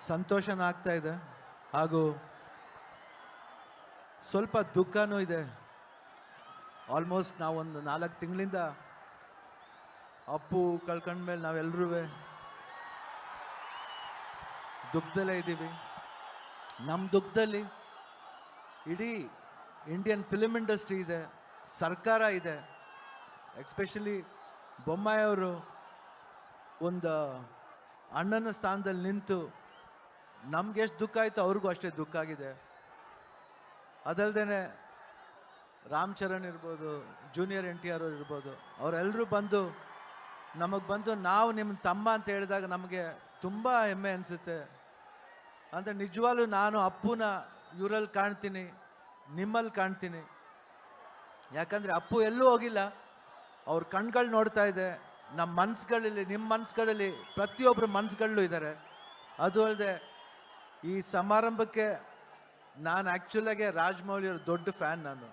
ಸಂತೋಷನೂ ಆಗ್ತಾ ಇದೆ, ಹಾಗೂ ಸ್ವಲ್ಪ ದುಃಖನೂ ಇದೆ. ಆಲ್ಮೋಸ್ಟ್ ನಾವೊಂದು 4 ತಿಂಗಳಿಂದ ಅಪ್ಪು ಕಳ್ಕೊಂಡ್ಮೇಲೆ ನಾವೆಲ್ಲರೂ ದುಃಖದಲ್ಲೇ ಇದ್ದೀವಿ. ನಮ್ಮ ದುಃಖದಲ್ಲಿ ಇಡೀ ಇಂಡಿಯನ್ ಫಿಲ್ಮ್ ಇಂಡಸ್ಟ್ರಿ ಇದೆ, ಸರ್ಕಾರ ಇದೆ. ಎಕ್ಸ್ಪೆಷಲಿ ಬೊಮ್ಮಾಯಿಯವರು ಒಂದು ಅಣ್ಣನ ಸ್ಥಾನದಲ್ಲಿ ನಿಂತು ನಮ್ಗೆ ಎಷ್ಟು ದುಃಖ ಆಯಿತು ಅವ್ರಿಗೂ ಅಷ್ಟೇ ದುಃಖ ಆಗಿದೆ. ಅದಲ್ಲದೆ ರಾಮ್ ಚರಣ್ ಇರ್ಬೋದು, ಜೂನಿಯರ್ NTR ಅವ್ರು ಇರ್ಬೋದು, ಅವರೆಲ್ಲರೂ ಬಂದು ನಮಗೆ ಬಂದು ನಾವು ನಿಮ್ಮ ತಮ್ಮ ಅಂತ ಹೇಳಿದಾಗ ನಮಗೆ ತುಂಬ ಹೆಮ್ಮೆ ಅನಿಸುತ್ತೆ. ಅಂದರೆ ನಿಜವಾಗ್ಲೂ ನಾನು ಅಪ್ಪುನ ಇವರಲ್ಲಿ ಕಾಣ್ತೀನಿ, ನಿಮ್ಮಲ್ಲಿ ಕಾಣ್ತೀನಿ. ಯಾಕಂದರೆ ಅಪ್ಪು ಎಲ್ಲೂ ಹೋಗಿಲ್ಲ, ಅವ್ರ ಕಣ್ಗಳು ನೋಡ್ತಾ ಇದೆ. ನಮ್ಮ ಮನಸ್ಸುಗಳಲ್ಲಿ, ನಿಮ್ಮ ಮನಸ್ಸುಗಳಲ್ಲಿ, ಪ್ರತಿಯೊಬ್ಬರು ಮನಸ್ಸುಗಳಲ್ಲೂ ಇದ್ದಾರೆ. ಅದು ಅಲ್ಲದೆ ಈ ಸಮಾರಂಭಕ್ಕೆ ನಾನು ಆ್ಯಕ್ಚುಲಾಗೆ ರಾಜಮೌಳಿಯವ್ರ ದೊಡ್ಡ ಫ್ಯಾನ್ ನಾನು.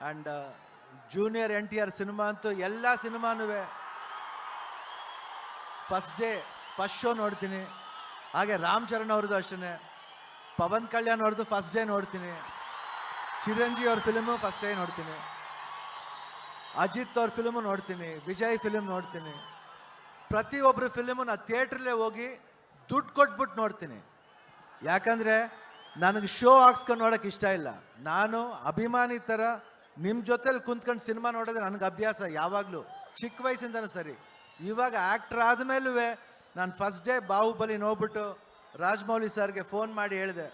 ಆ್ಯಂಡ್ ಜೂನಿಯರ್ NTR ಸಿನಿಮಾ ಅಂತೂ ಎಲ್ಲ ಸಿನಿಮಾನೂ ಫಸ್ಟ್ ಶೋ ನೋಡ್ತೀನಿ. ಹಾಗೆ ರಾಮ್ ಚರಣ್ ಅವ್ರದ್ದು ಅಷ್ಟೇ, ಪವನ್ ಕಲ್ಯಾಣ್ ಅವ್ರದ್ದು ಫಸ್ಟ್ ಡೇ ನೋಡ್ತೀನಿ, ಚಿರಂಜೀವಿ ಅವ್ರ ಫಿಲ್ಮು ಫಸ್ಟ್ ಡೇ ನೋಡ್ತೀನಿ, ಅಜಿತ್ ಅವ್ರ ಫಿಲ್ಮು ನೋಡ್ತೀನಿ, ವಿಜಯ್ ಫಿಲ್ಮ್ ನೋಡ್ತೀನಿ. ಪ್ರತಿಯೊಬ್ಬರು ಫಿಲ್ಮು ನಾನು ಥಿಯೇಟ್ರಲ್ಲೇ ಹೋಗಿ ದುಡ್ಡು ಕೊಟ್ಬಿಟ್ಟು ನೋಡ್ತೀನಿ. ಯಾಕಂದರೆ ನನಗೆ ಶೋ ಹಾಕ್ಸ್ಕೊಂಡು ನೋಡೋಕೆ ಇಷ್ಟ ಇಲ್ಲ. ನಾನು ಅಭಿಮಾನಿ ಥರ ನಿಮ್ಮ ಜೊತೆಲಿ ಕುಂತ್ಕೊಂಡು ಸಿನಿಮಾ ನೋಡೋದ್ರೆ ನನಗೆ ಅಭ್ಯಾಸ ಯಾವಾಗಲೂ, ಚಿಕ್ಕ ವಯಸ್ಸಿಂದನೂ ಸರಿ. ಇವಾಗ ಆ್ಯಕ್ಟ್ರ್ ಆದಮೇಲೂ ನಾನು ಫಸ್ಟ್ ಡೇ ಬಾಹುಬಲಿ ನೋಡ್ಬಿಟ್ಟು ರಾಜಮೌಳಿ ಸರ್ಗೆ ಫೋನ್ ಮಾಡಿ ಹೇಳಿದೆ,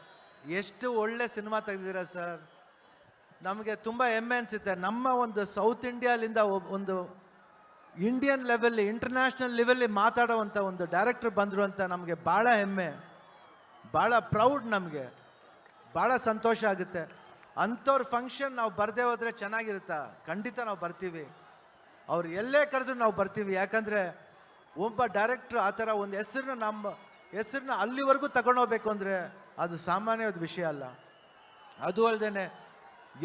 ಎಷ್ಟು ಒಳ್ಳೆ ಸಿನಿಮಾ ತೆಗೆದಿದ್ದೀರಾ ಸರ್, ನಮಗೆ ತುಂಬ ಹೆಮ್ಮೆ ಅನಿಸುತ್ತೆ. ನಮ್ಮ ಒಂದು ಸೌತ್ ಇಂಡಿಯಾಲಿಂದ ಒಂದು ಇಂಡಿಯನ್ ಲೆವೆಲ್ಲಿ, ಇಂಟರ್ನ್ಯಾಷನಲ್ ಲೆವೆಲ್ಲಿ ಮಾತಾಡೋವಂಥ ಒಂದು ಡೈರೆಕ್ಟ್ರ್ ಬಂದರು ಅಂತ ನಮಗೆ ಭಾಳ ಹೆಮ್ಮೆ, ಭಾಳ ಪ್ರೌಡ್, ನಮಗೆ ಭಾಳ ಸಂತೋಷ ಆಗುತ್ತೆ. ಅಂಥವ್ರ ಫಂಕ್ಷನ್ ನಾವು ಬರದೇ ಹೋದರೆ ಚೆನ್ನಾಗಿರುತ್ತಾ? ಖಂಡಿತ ನಾವು ಬರ್ತೀವಿ. ಅವ್ರು ಎಲ್ಲೇ ಕರೆದ್ರು ನಾವು ಬರ್ತೀವಿ. ಯಾಕಂದರೆ ಒಬ್ಬ ಡೈರೆಕ್ಟ್ರು ಆ ಥರ ಒಂದು ಹೆಸರನ್ನ, ನಮ್ಮ ಹೆಸರನ್ನ ಅಲ್ಲಿವರೆಗೂ ತಗೊಂಡೋಗ್ಬೇಕು ಅಂದರೆ ಅದು ಸಾಮಾನ್ಯವಾದ ವಿಷಯ ಅಲ್ಲ. ಅದು ಅಲ್ಲದೆ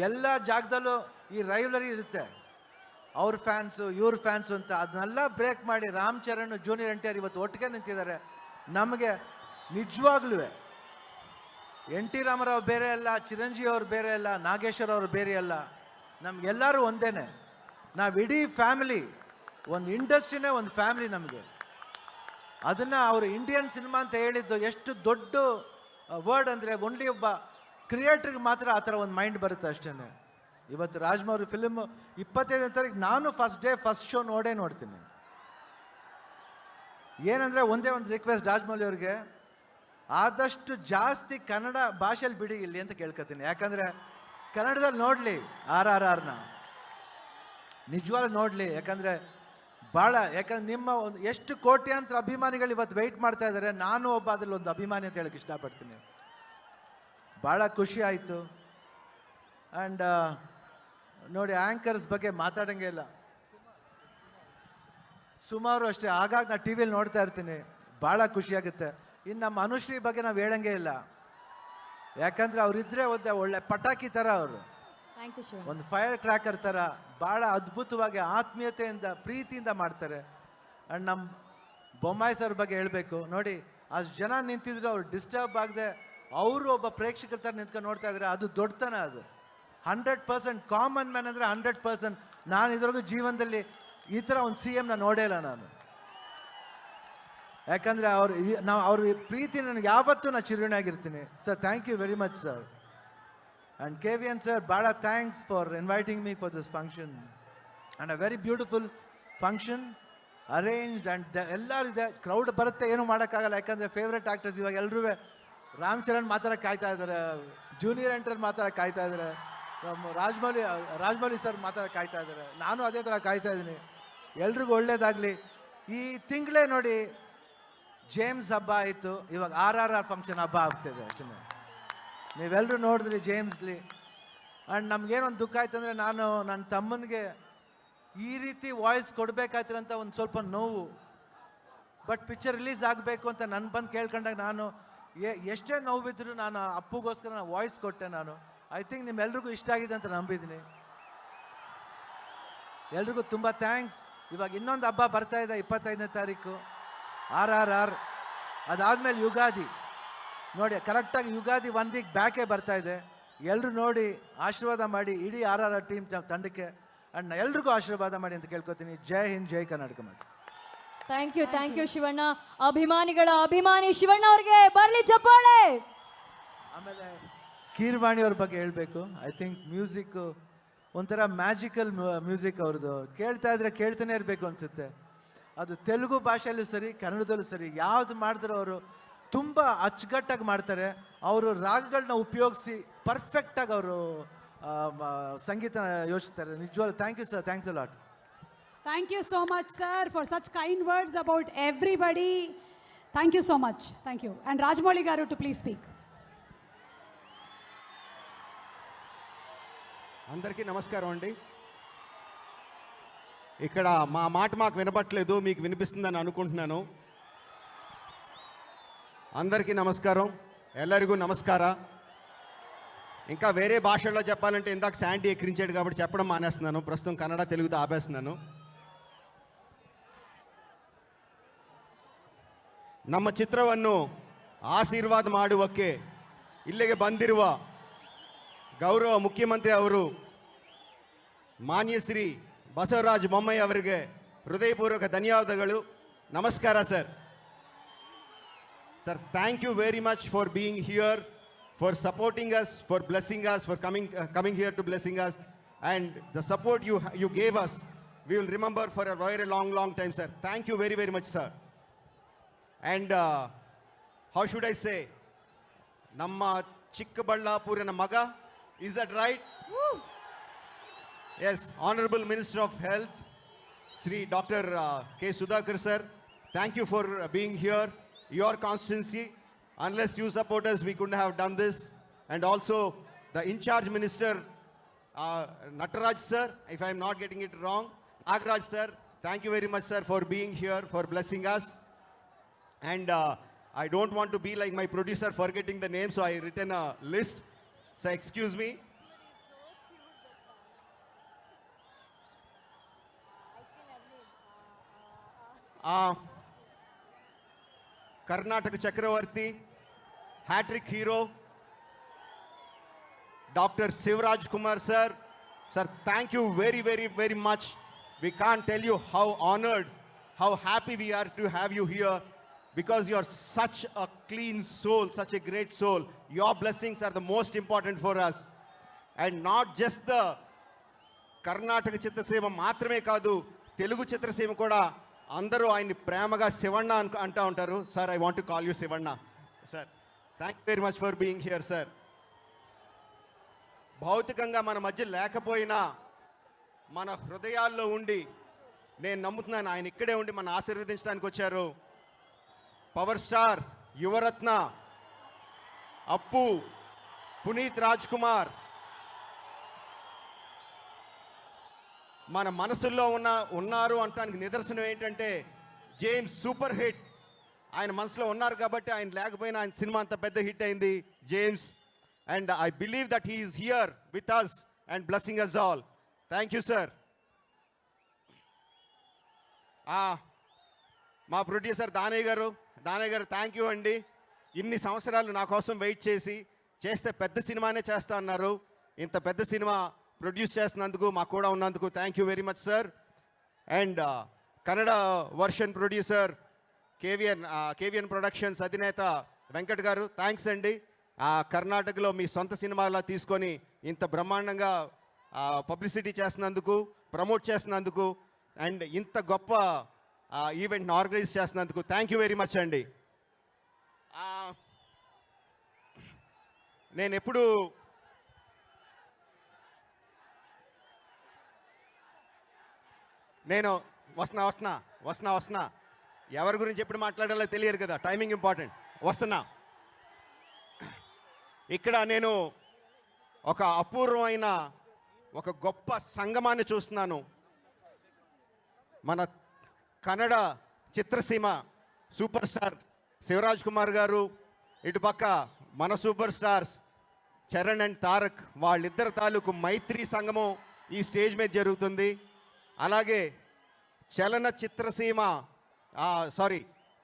ಎಲ್ಲ ಜಾಗದಲ್ಲೂ ಈ ರೈವಲರಿ ಇರುತ್ತೆ, ಅವ್ರ ಫ್ಯಾನ್ಸು ಇವ್ರ ಫ್ಯಾನ್ಸು ಅಂತ. ಅದನ್ನೆಲ್ಲ ಬ್ರೇಕ್ ಮಾಡಿ ರಾಮ್ ಚರಣ್, ಜೂನಿಯರ್ NTR ಇವತ್ತು ಒಟ್ಟಿಗೆ ನಿಂತಿದ್ದಾರೆ. ನಮಗೆ ನಿಜವಾಗ್ಲೂ NT ರಾಮರಾವ್ ಬೇರೆ ಅಲ್ಲ, ಚಿರಂಜೀವಿ ಅವ್ರು ಬೇರೆ ಅಲ್ಲ, ನಾಗೇಶ್ವರ ಅವರು ಬೇರೆ ಅಲ್ಲ, ನಮಗೆಲ್ಲರೂ ಒಂದೇ. ನಾವು ಇಡೀ ಫ್ಯಾಮಿಲಿ, ಒಂದು ಇಂಡಸ್ಟ್ರಿನೇ ಒಂದು ಫ್ಯಾಮಿಲಿ ನಮಗೆ. ಅದನ್ನು ಅವರು ಇಂಡಿಯನ್ ಸಿನಿಮಾ ಅಂತ ಹೇಳಿದ್ದು ಎಷ್ಟು ದೊಡ್ಡ ವರ್ಡ್ ಅಂದರೆ, ಓನ್ಲಿ ಒಬ್ಬ ಕ್ರಿಯೇಟ್ರಿಗೆ ಮಾತ್ರ ಆ ಥರ ಒಂದು ಮೈಂಡ್ ಬರುತ್ತೆ ಅಷ್ಟೇ. ಇವತ್ತು ರಾಜಮೌಳಿ ಫಿಲ್ಮ್ 25ನೇ ತಾರೀಕು ನಾನು ಫಸ್ಟ್ ಡೇ ಫಸ್ಟ್ ಶೋ ನೋಡ್ತೀನಿ. ಏನಂದರೆ ಒಂದೇ ಒಂದು ರಿಕ್ವೆಸ್ಟ್ ರಾಜಮೌಳಿ ಅವ್ರಿಗೆ, ಆದಷ್ಟು ಜಾಸ್ತಿ ಕನ್ನಡ ಭಾಷೆಯಲ್ಲಿ ಬಿಡಿ ಇಲ್ಲಿ ಅಂತ ಕೇಳ್ಕೊತೀನಿ. ಯಾಕಂದರೆ ಕನ್ನಡದಲ್ಲಿ ನೋಡಲಿ RRRನ, ನಿಜವಾಗ್ಲೂ ನೋಡಲಿ. ಯಾಕಂದರೆ ನಿಮ್ಮ ಒಂದು ಎಷ್ಟು ಕೋಟ್ಯಾಂತರ ಅಭಿಮಾನಿಗಳು ಇವತ್ತು ವೆಯ್ಟ್ ಮಾಡ್ತಾ ಇದ್ದಾರೆ. ನಾನು ಒಬ್ಬ ಅದರಲ್ಲಿ ಒಂದು ಅಭಿಮಾನಿ ಅಂತ ಹೇಳಕ್ಕೆ ಇಷ್ಟಪಡ್ತೀನಿ. ಭಾಳ ಖುಷಿ ಆಯಿತು. ಆ್ಯಂಡ್ ನೋಡಿ, ಆ್ಯಂಕರ್ಸ್ ಬಗ್ಗೆ ಮಾತಾಡೋಂಗೆ ಇಲ್ಲ. ಸುಮಾರು ಅಷ್ಟೇ, ಆಗಾಗ ನಾನು TV ಯಲ್ಲಿ ನೋಡ್ತಾ ಇರ್ತೀನಿ, ಭಾಳ ಖುಷಿಯಾಗುತ್ತೆ. ಇನ್ನು ನಮ್ಮ ಅನುಶ್ರೀ ಬಗ್ಗೆ ನಾವು ಹೇಳಂಗೆ ಇಲ್ಲ. ಯಾಕಂದರೆ ಅವರಿದ್ದರೆ ಒಳ್ಳೆ ಪಟಾಕಿ ಥರ, ಅವರು ಒಂದು ಫೈರ್ ಕ್ರ್ಯಾಕರ್ ಥರ ಭಾಳ ಅದ್ಭುತವಾಗಿ ಆತ್ಮೀಯತೆಯಿಂದ ಪ್ರೀತಿಯಿಂದ ಮಾಡ್ತಾರೆ. ಆ್ಯಂಡ್ ನಮ್ಮ ಬೊಮ್ಮಾಯಿ ಸರ್ ಬಗ್ಗೆ ಹೇಳಬೇಕು. ನೋಡಿ, ಅಷ್ಟು ಜನ ನಿಂತಿದ್ರು, ಅವ್ರು ಡಿಸ್ಟರ್ಬ್ ಆಗದೆ ಅವರು ಒಬ್ಬ ಪ್ರೇಕ್ಷಕರ ಥರ ನಿಂತ್ಕೊಂಡು ನೋಡ್ತಾ ಇದ್ದಾರೆ. ಅದು ದೊಡ್ಡತನ. ಅದು 100% ಕಾಮನ್ ಮ್ಯಾನ್ ಅಂದರೆ 100%. ನಾನು ಇದ್ರಿಗೂ ಜೀವನದಲ್ಲಿ ಈ ಥರ ಒಂದು CMನ ನೋಡೇ ಇಲ್ಲ ನಾನು. ಯಾಕಂದರೆ ಅವ್ರ ಪ್ರೀತಿ ನನಗೆ ಯಾವತ್ತೂ ನಾನು ಚಿರುಣಿಯಾಗಿರ್ತೀನಿ. Sir, thank you very much sir. And KVN sir, ಭಾಳ thanks for inviting me for this function. And a very beautiful function arranged. And ಎಲ್ಲರೂ ಇದೆ, ಕ್ರೌಡ್ ಬರುತ್ತೆ, ಏನೂ ಮಾಡೋಕ್ಕಾಗಲ್ಲ. ಯಾಕಂದರೆ ಫೇವ್ರೆಟ್ ಆ್ಯಕ್ಟರ್ಸ್ ಇವಾಗ ಎಲ್ಲರೂ ರಾಮ್ ಚರಣ್ ಮಾತಾಡೋಕ್ಕೆ ಕಾಯ್ತಾ ಇದ್ದಾರೆ, ಜೂನಿಯರ್ NTR ಮಾತಾಡೋಕ್ಕೆ ಕಾಯ್ತಾ ಇದ್ದಾರೆ, ನಮ್ಮ ರಾಜಮೌಳಿ ಸರ್ ಮಾತಾಡೋಕ್ಕೆ ಕಾಯ್ತಾ ಇದ್ದಾರೆ. ನಾನು ಅದೇ ಥರ ಕಾಯ್ತಾ ಇದ್ದೀನಿ. ಎಲ್ರಿಗೂ ಒಳ್ಳೇದಾಗಲಿ. ಈ ತಿಂಗಳೇ ನೋಡಿ ಜೇಮ್ಸ್ ಹಬ್ಬ ಆಯಿತು, ಇವಾಗ RRR ಫಂಕ್ಷನ್ ಹಬ್ಬ ಆಗ್ತಿದೆ ಅಷ್ಟೇ. ನೀವೆಲ್ಲರೂ ನೋಡಿದ್ರಿ ಜೇಮ್ಸ್ಲಿ. ಆ್ಯಂಡ್ ನಮಗೇನೊಂದು ದುಃಖ ಆಯ್ತು ಅಂದರೆ, ನಾನು ನನ್ನ ತಮ್ಮನಿಗೆ ಈ ರೀತಿ ವಾಯ್ಸ್ ಕೊಡಬೇಕಾಯ್ತಿರಂತ ಒಂದು ಸ್ವಲ್ಪ ನೋವು. ಬಟ್ ಪಿಕ್ಚರ್ ರಿಲೀಸ್ ಆಗಬೇಕು ಅಂತ ನನ್ನ ಬಂದು ಕೇಳ್ಕೊಂಡಾಗ ನಾನು ಎಷ್ಟೇ ನೋವಿದ್ರು ನಾನು ಅಪ್ಪುಗೋಸ್ಕರ ನಾನು ವಾಯ್ಸ್ ಕೊಟ್ಟೆ. ನಾನು ಐ ಥಿಂಕ್ ನಿಮ್ಮೆಲ್ರಿಗೂ ಇಷ್ಟ ಆಗಿದೆ ಅಂತ ನಂಬಿದ್ದೀನಿ. ಎಲ್ರಿಗೂ ತುಂಬ ಥ್ಯಾಂಕ್ಸ್. ಇವಾಗ ಇನ್ನೊಂದು ಹಬ್ಬ ಬರ್ತಾ ಇದೆ 25ನೇ ತಾರೀಕು, RRR. ಅದಾದಮೇಲೆ ಯುಗಾದಿ ನೋಡಿ, ಕರೆಕ್ಟಾಗಿ ಯುಗಾದಿ 1 ವೀಕ್ ಬ್ಯಾಕೇ ಬರ್ತಾ ಇದೆ. ಎಲ್ಲರೂ ನೋಡಿ ಆಶೀರ್ವಾದ ಮಾಡಿ ಇಡೀ RRR ಟೀಮ್ ತಂಡಕ್ಕೆ, ಅಂಡ್ ಎಲ್ರಿಗೂ ಆಶೀರ್ವಾದ ಮಾಡಿ ಅಂತ ಕೇಳ್ಕೊತೀನಿ. ಜೈ ಹಿಂದ್, ಜೈ ಕರ್ನಾಟಕ ಮಾಡಿ. Thank you Shivanna. ಅಭಿಮಾನಿಗಳ ಅಭಿಮಾನಿ ಶಿವಣ್ಣ ಅವ್ರಿಗೆ ಬರ್ಲಿ ಚಪ್ಪಾಳೆ. ಆಮೇಲೆ ಕೀರ್ವಾಣಿ ಅವ್ರ ಬಗ್ಗೆ ಹೇಳಬೇಕು. ಐ ಥಿಂಕ್ ಮ್ಯೂಸಿಕ್ ಒಂಥರ ಮ್ಯಾಜಿಕಲ್ ಮ್ಯೂಸಿಕ್ ಅವ್ರದ್ದು. ಕೇಳ್ತಾ ಇದ್ರೆ ಕೇಳ್ತಾನೆ ಇರಬೇಕು ಅನಿಸುತ್ತೆ. ಅದು ತೆಲುಗು ಭಾಷೆಯಲ್ಲೂ ಸರಿ, ಕನ್ನಡದಲ್ಲೂ ಸರಿ, ಯಾವುದು ಮಾಡಿದ್ರು ಅವರು ತುಂಬ ಅಚ್ಚುಕಟ್ಟಾಗಿ ಮಾಡ್ತಾರೆ. ಅವರು ರಾಗಗಳನ್ನ ಉಪಯೋಗಿಸಿ ಪರ್ಫೆಕ್ಟಾಗಿ ಅವರು ಸಂಗೀತ ಯೋಚಿಸ್ತಾರೆ. ನಿಜವಾಗ್ಲೂ thank you sir, thanks a lot. Thank you so much, sir, for such kind words about everybody. Thank you so much. Thank you. And Rajmouli garu to please speak. అందరికీ నమస్కారం అండి. ఇక్కడ మా మాట మాకు వినపట్లేదు, మీకు వినిపిస్తుందని అనుకుంటున్నాను. అందరికీ నమస్కారం, ಎಲ್ಲರಿಗೂ నమస్ಕಾರ. ఇంకా వేరే భాషల్లో చెప్పాలంటే ఇందాక శాండీ ఎక్కిరించాడు కాబట్టి చెప్పడం మానేస్తున్నాను. ప్రస్తుతం కన్నడ తెలుగుతో ఆపేస్తున్నాను. ನಮ್ಮ ಚಿತ್ರವನ್ನು ಆಶೀರ್ವಾದ ಮಾಡುವಕ್ಕೆ ಇಲ್ಲಿಗೆ ಬಂದಿರುವ ಗೌರವ ಮುಖ್ಯಮಂತ್ರಿ ಅವರು ಮಾನ್ಯ ಶ್ರೀ ಬಸವರಾಜ ಬೊಮ್ಮಾಯಿ ಅವರಿಗೆ ಹೃದಯಪೂರ್ವಕ ಧನ್ಯವಾದಗಳು. ನಮಸ್ಕಾರ sir. Sir, thank you very much for being here, for supporting us, for blessing us, for coming here to blessing us, and the support you gave us, we will remember for a very long time, sir. Thank you very much, sir. And how should I say, namma Chikkaballapurana maga, is that right? Woo! Yes, Honorable Minister of Health, Sri Dr. K. Sudhakar sir, thank you for being here. Your constancy, unless you support us, we couldn't have done this. And also the in-charge minister, Nataraj sir, if I'm not getting it wrong, Nagaraj sir, thank you very much sir for being here, for blessing us. And I don't want to be like my producer forgetting the name, so I written a list, so excuse me. Karnataka Chakravarti, hat-trick hero, Dr. Sivaraj Kumar sir. Sir, thank you very much. We can't tell you how honored, how happy we are to have you here, because you are such a clean soul, such a great soul. Your blessings are the most important for us. And not just the Karnataka Chitrasema మాత్రమే కాదు, తెలుగు చిత్రసీమ కూడా అందరూ ఆయన్ని ప్రేమగా శివಣ್ణ అంటూ ఉంటారు. Sir, I want to call you Shivanna. Sir, thank you very much for being here sir. భౌతికంగా మన మధ్య లేకపోయినా మన హృదయాల్లో ఉండి, నేను నమ్ముతున్నాను ఆయన ఇక్కడే ఉండి మన ఆశీర్వదించడానికి వచ్చారు. పవర్ స్టార్, యువరత్న, అప్పు, పునీత్ రాజ్ కుమార్ మన మనసుల్లో ఉన్నారు అంటానికి నిదర్శనం ఏంటంటే జేమ్స్ సూపర్ హిట్. ఆయన మనసులో ఉన్నారు కాబట్టి, ఆయన లేకపోయినా ఆయన సినిమా అంత పెద్ద హిట్ అయింది James. And I believe that he is here with us and blessing us all. Thank you sir. మా producer Danayya garu thank you అండి. ఇన్ని సంవత్సరాలు నా కోసం వెయిట్ చేస్తే పెద్ద సినిమానే చేస్తా అన్నారు. ఇంత పెద్ద సినిమా ప్రొడ్యూస్ చేస్తున్నందుకు, మాకు కూడా ఉన్నందుకు thank you very much sir. And Kannada version producer KVN productions అధినేత వెంకట్ గారు, థ్యాంక్స్ అండి. కర్ణాటకలో మీ సొంత సినిమాలా తీసుకొని ఇంత బ్రహ్మాండంగా పబ్లిసిటీ చేస్తున్నందుకు, ప్రమోట్ చేస్తున్నందుకు, అండ్ ఇంత గొప్ప ఈవెంట్ని ఆర్గనైజ్ చేస్తున్నందుకు థ్యాంక్ యూ వెరీ మచ్ అండి. నేను ఎప్పుడు వస్తున్నా ఎవరి గురించి ఎప్పుడు మాట్లాడాలో తెలియదు కదా, టైమింగ్ ఇంపార్టెంట్. వస్తున్నా. ఇక్కడ నేను ఒక అపూర్వమైన ఒక గొప్ప సంగమాన్ని చూస్తున్నాను. మన కన్నడ చిత్రసీమ సూపర్ స్టార్ శివరాజ్ కుమార్ గారు, ఇటుపక్క మన super stars Charan and Tarak, వాళ్ళిద్దరు తాలూకు మైత్రి సంగమం ఈ స్టేజ్ మీద జరుగుతుంది. అలాగే చలన చిత్రసీమ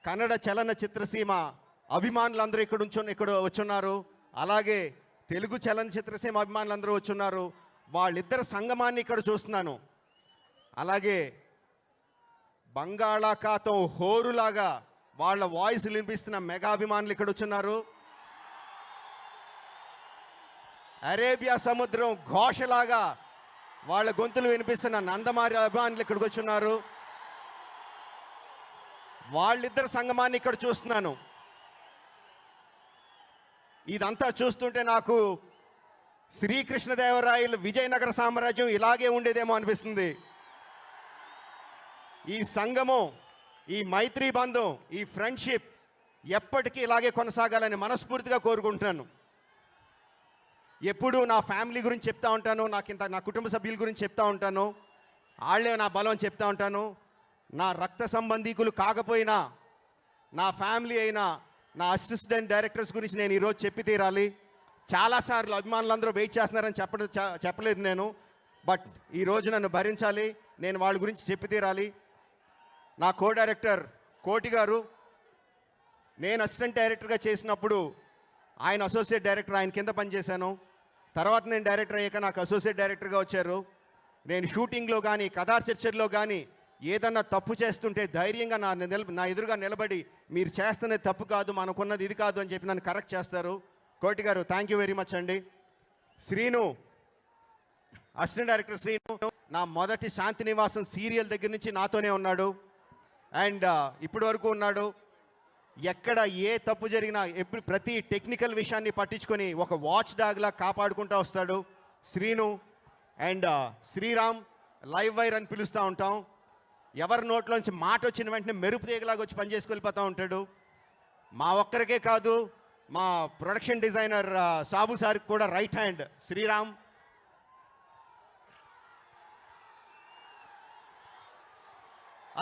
కన్నడ చలన చిత్రసీమ అభిమానులందరూ ఇక్కడ వచ్చున్నారు. అలాగే తెలుగు చలన చిత్రసీమ అభిమానులందరూ వచ్చున్నారు. వాళ్ళిద్దరు సంగమాన్ని ఇక్కడ చూస్తున్నాను. అలాగే బంగాళాఖాతం హోరులాగా వాళ్ళ వాయిస్ వినిపిస్తున్న మెగా అభిమానులు ఇక్కడ వచ్చున్నారు. అరేబియా సముద్రం ఘోషలాగా వాళ్ళ గొంతులు వినిపిస్తున్న నందమారి అభిమానులు ఇక్కడికి వచ్చున్నారు. వాళ్ళిద్దరు సంగమాన్ని ఇక్కడ చూస్తున్నాను. ఇదంతా చూస్తుంటే నాకు శ్రీకృష్ణదేవరాయలు విజయనగర సామ్రాజ్యం ఇలాగే ఉండేదేమో అనిపిస్తుంది. ఈ సంగమం, ఈ మైత్రీ బంధం, ఈ ఫ్రెండ్షిప్ ఎప్పటికీ ఇలాగే కొనసాగాలని మనస్ఫూర్తిగా కోరుకుంటున్నాను. ఎప్పుడూ నా ఫ్యామిలీ గురించి చెప్తా ఉంటాను, నా కుటుంబ సభ్యుల గురించి చెప్తా ఉంటాను. వాళ్ళే నా బలం చెప్తా ఉంటాను. నా రక్త సంబంధీకులు కాకపోయినా నా ఫ్యామిలీ అయినా నా అసిస్టెంట్ డైరెక్టర్స్ గురించి నేను ఈరోజు చెప్పి తీరాలి. చాలాసార్లు అభిమానులందరూ వెయిట్ చేస్తున్నారని చెప్పలేదు నేను. బట్ ఈరోజు నన్ను భరించాలి, నేను వాళ్ళ గురించి చెప్పి తీరాలి. నా కో డైరెక్టర్ కోటి గారు, నేను అసిస్టెంట్ డైరెక్టర్గా చేసినప్పుడు ఆయన అసోసియేట్ డైరెక్టర్, ఆయన కింద పనిచేశాను. తర్వాత నేను డైరెక్టర్ అయ్యాక నాకు అసోసియేట్ డైరెక్టర్గా వచ్చారు. నేను షూటింగ్లో కానీ కథా చర్చల్లో కానీ ఏదన్నా తప్పు చేస్తుంటే ధైర్యంగా నా ఎదురుగా నిలబడి మీరు చేస్తున్నది తప్పు కాదు, మనకున్నది ఇది కాదు అని చెప్పి నన్ను కరెక్ట్ చేస్తారు. కోటి గారు థ్యాంక్ యూ వెరీ మచ్ అండి. శ్రీను, అసిస్టెంట్ డైరెక్టర్ శ్రీను నా మొదటి శాంతి నివాసం సీరియల్ దగ్గర నుంచి నాతోనే ఉన్నాడు. అండ్ ఇప్పటి వరకు ఉన్నాడు. ఎక్కడ ఏ తప్పు జరిగినా ప్రతి టెక్నికల్ విషయాన్ని పట్టించుకొని ఒక వాచ్ డాగ్లా కాపాడుకుంటూ వస్తాడు Sreenu. And Sriram live wire అని పిలుస్తూ ఉంటాం. ఎవరి నోట్లోంచి మాట వచ్చిన వెంటనే మెరుపు తీగలాగా వచ్చి పనిచేసుకు వెళ్ళిపోతూ ఉంటాడు. మా ఒక్కరికే కాదు, మా ప్రొడక్షన్ డిజైనర్ సాబు సార్కి కూడా రైట్ హ్యాండ్ శ్రీరామ్.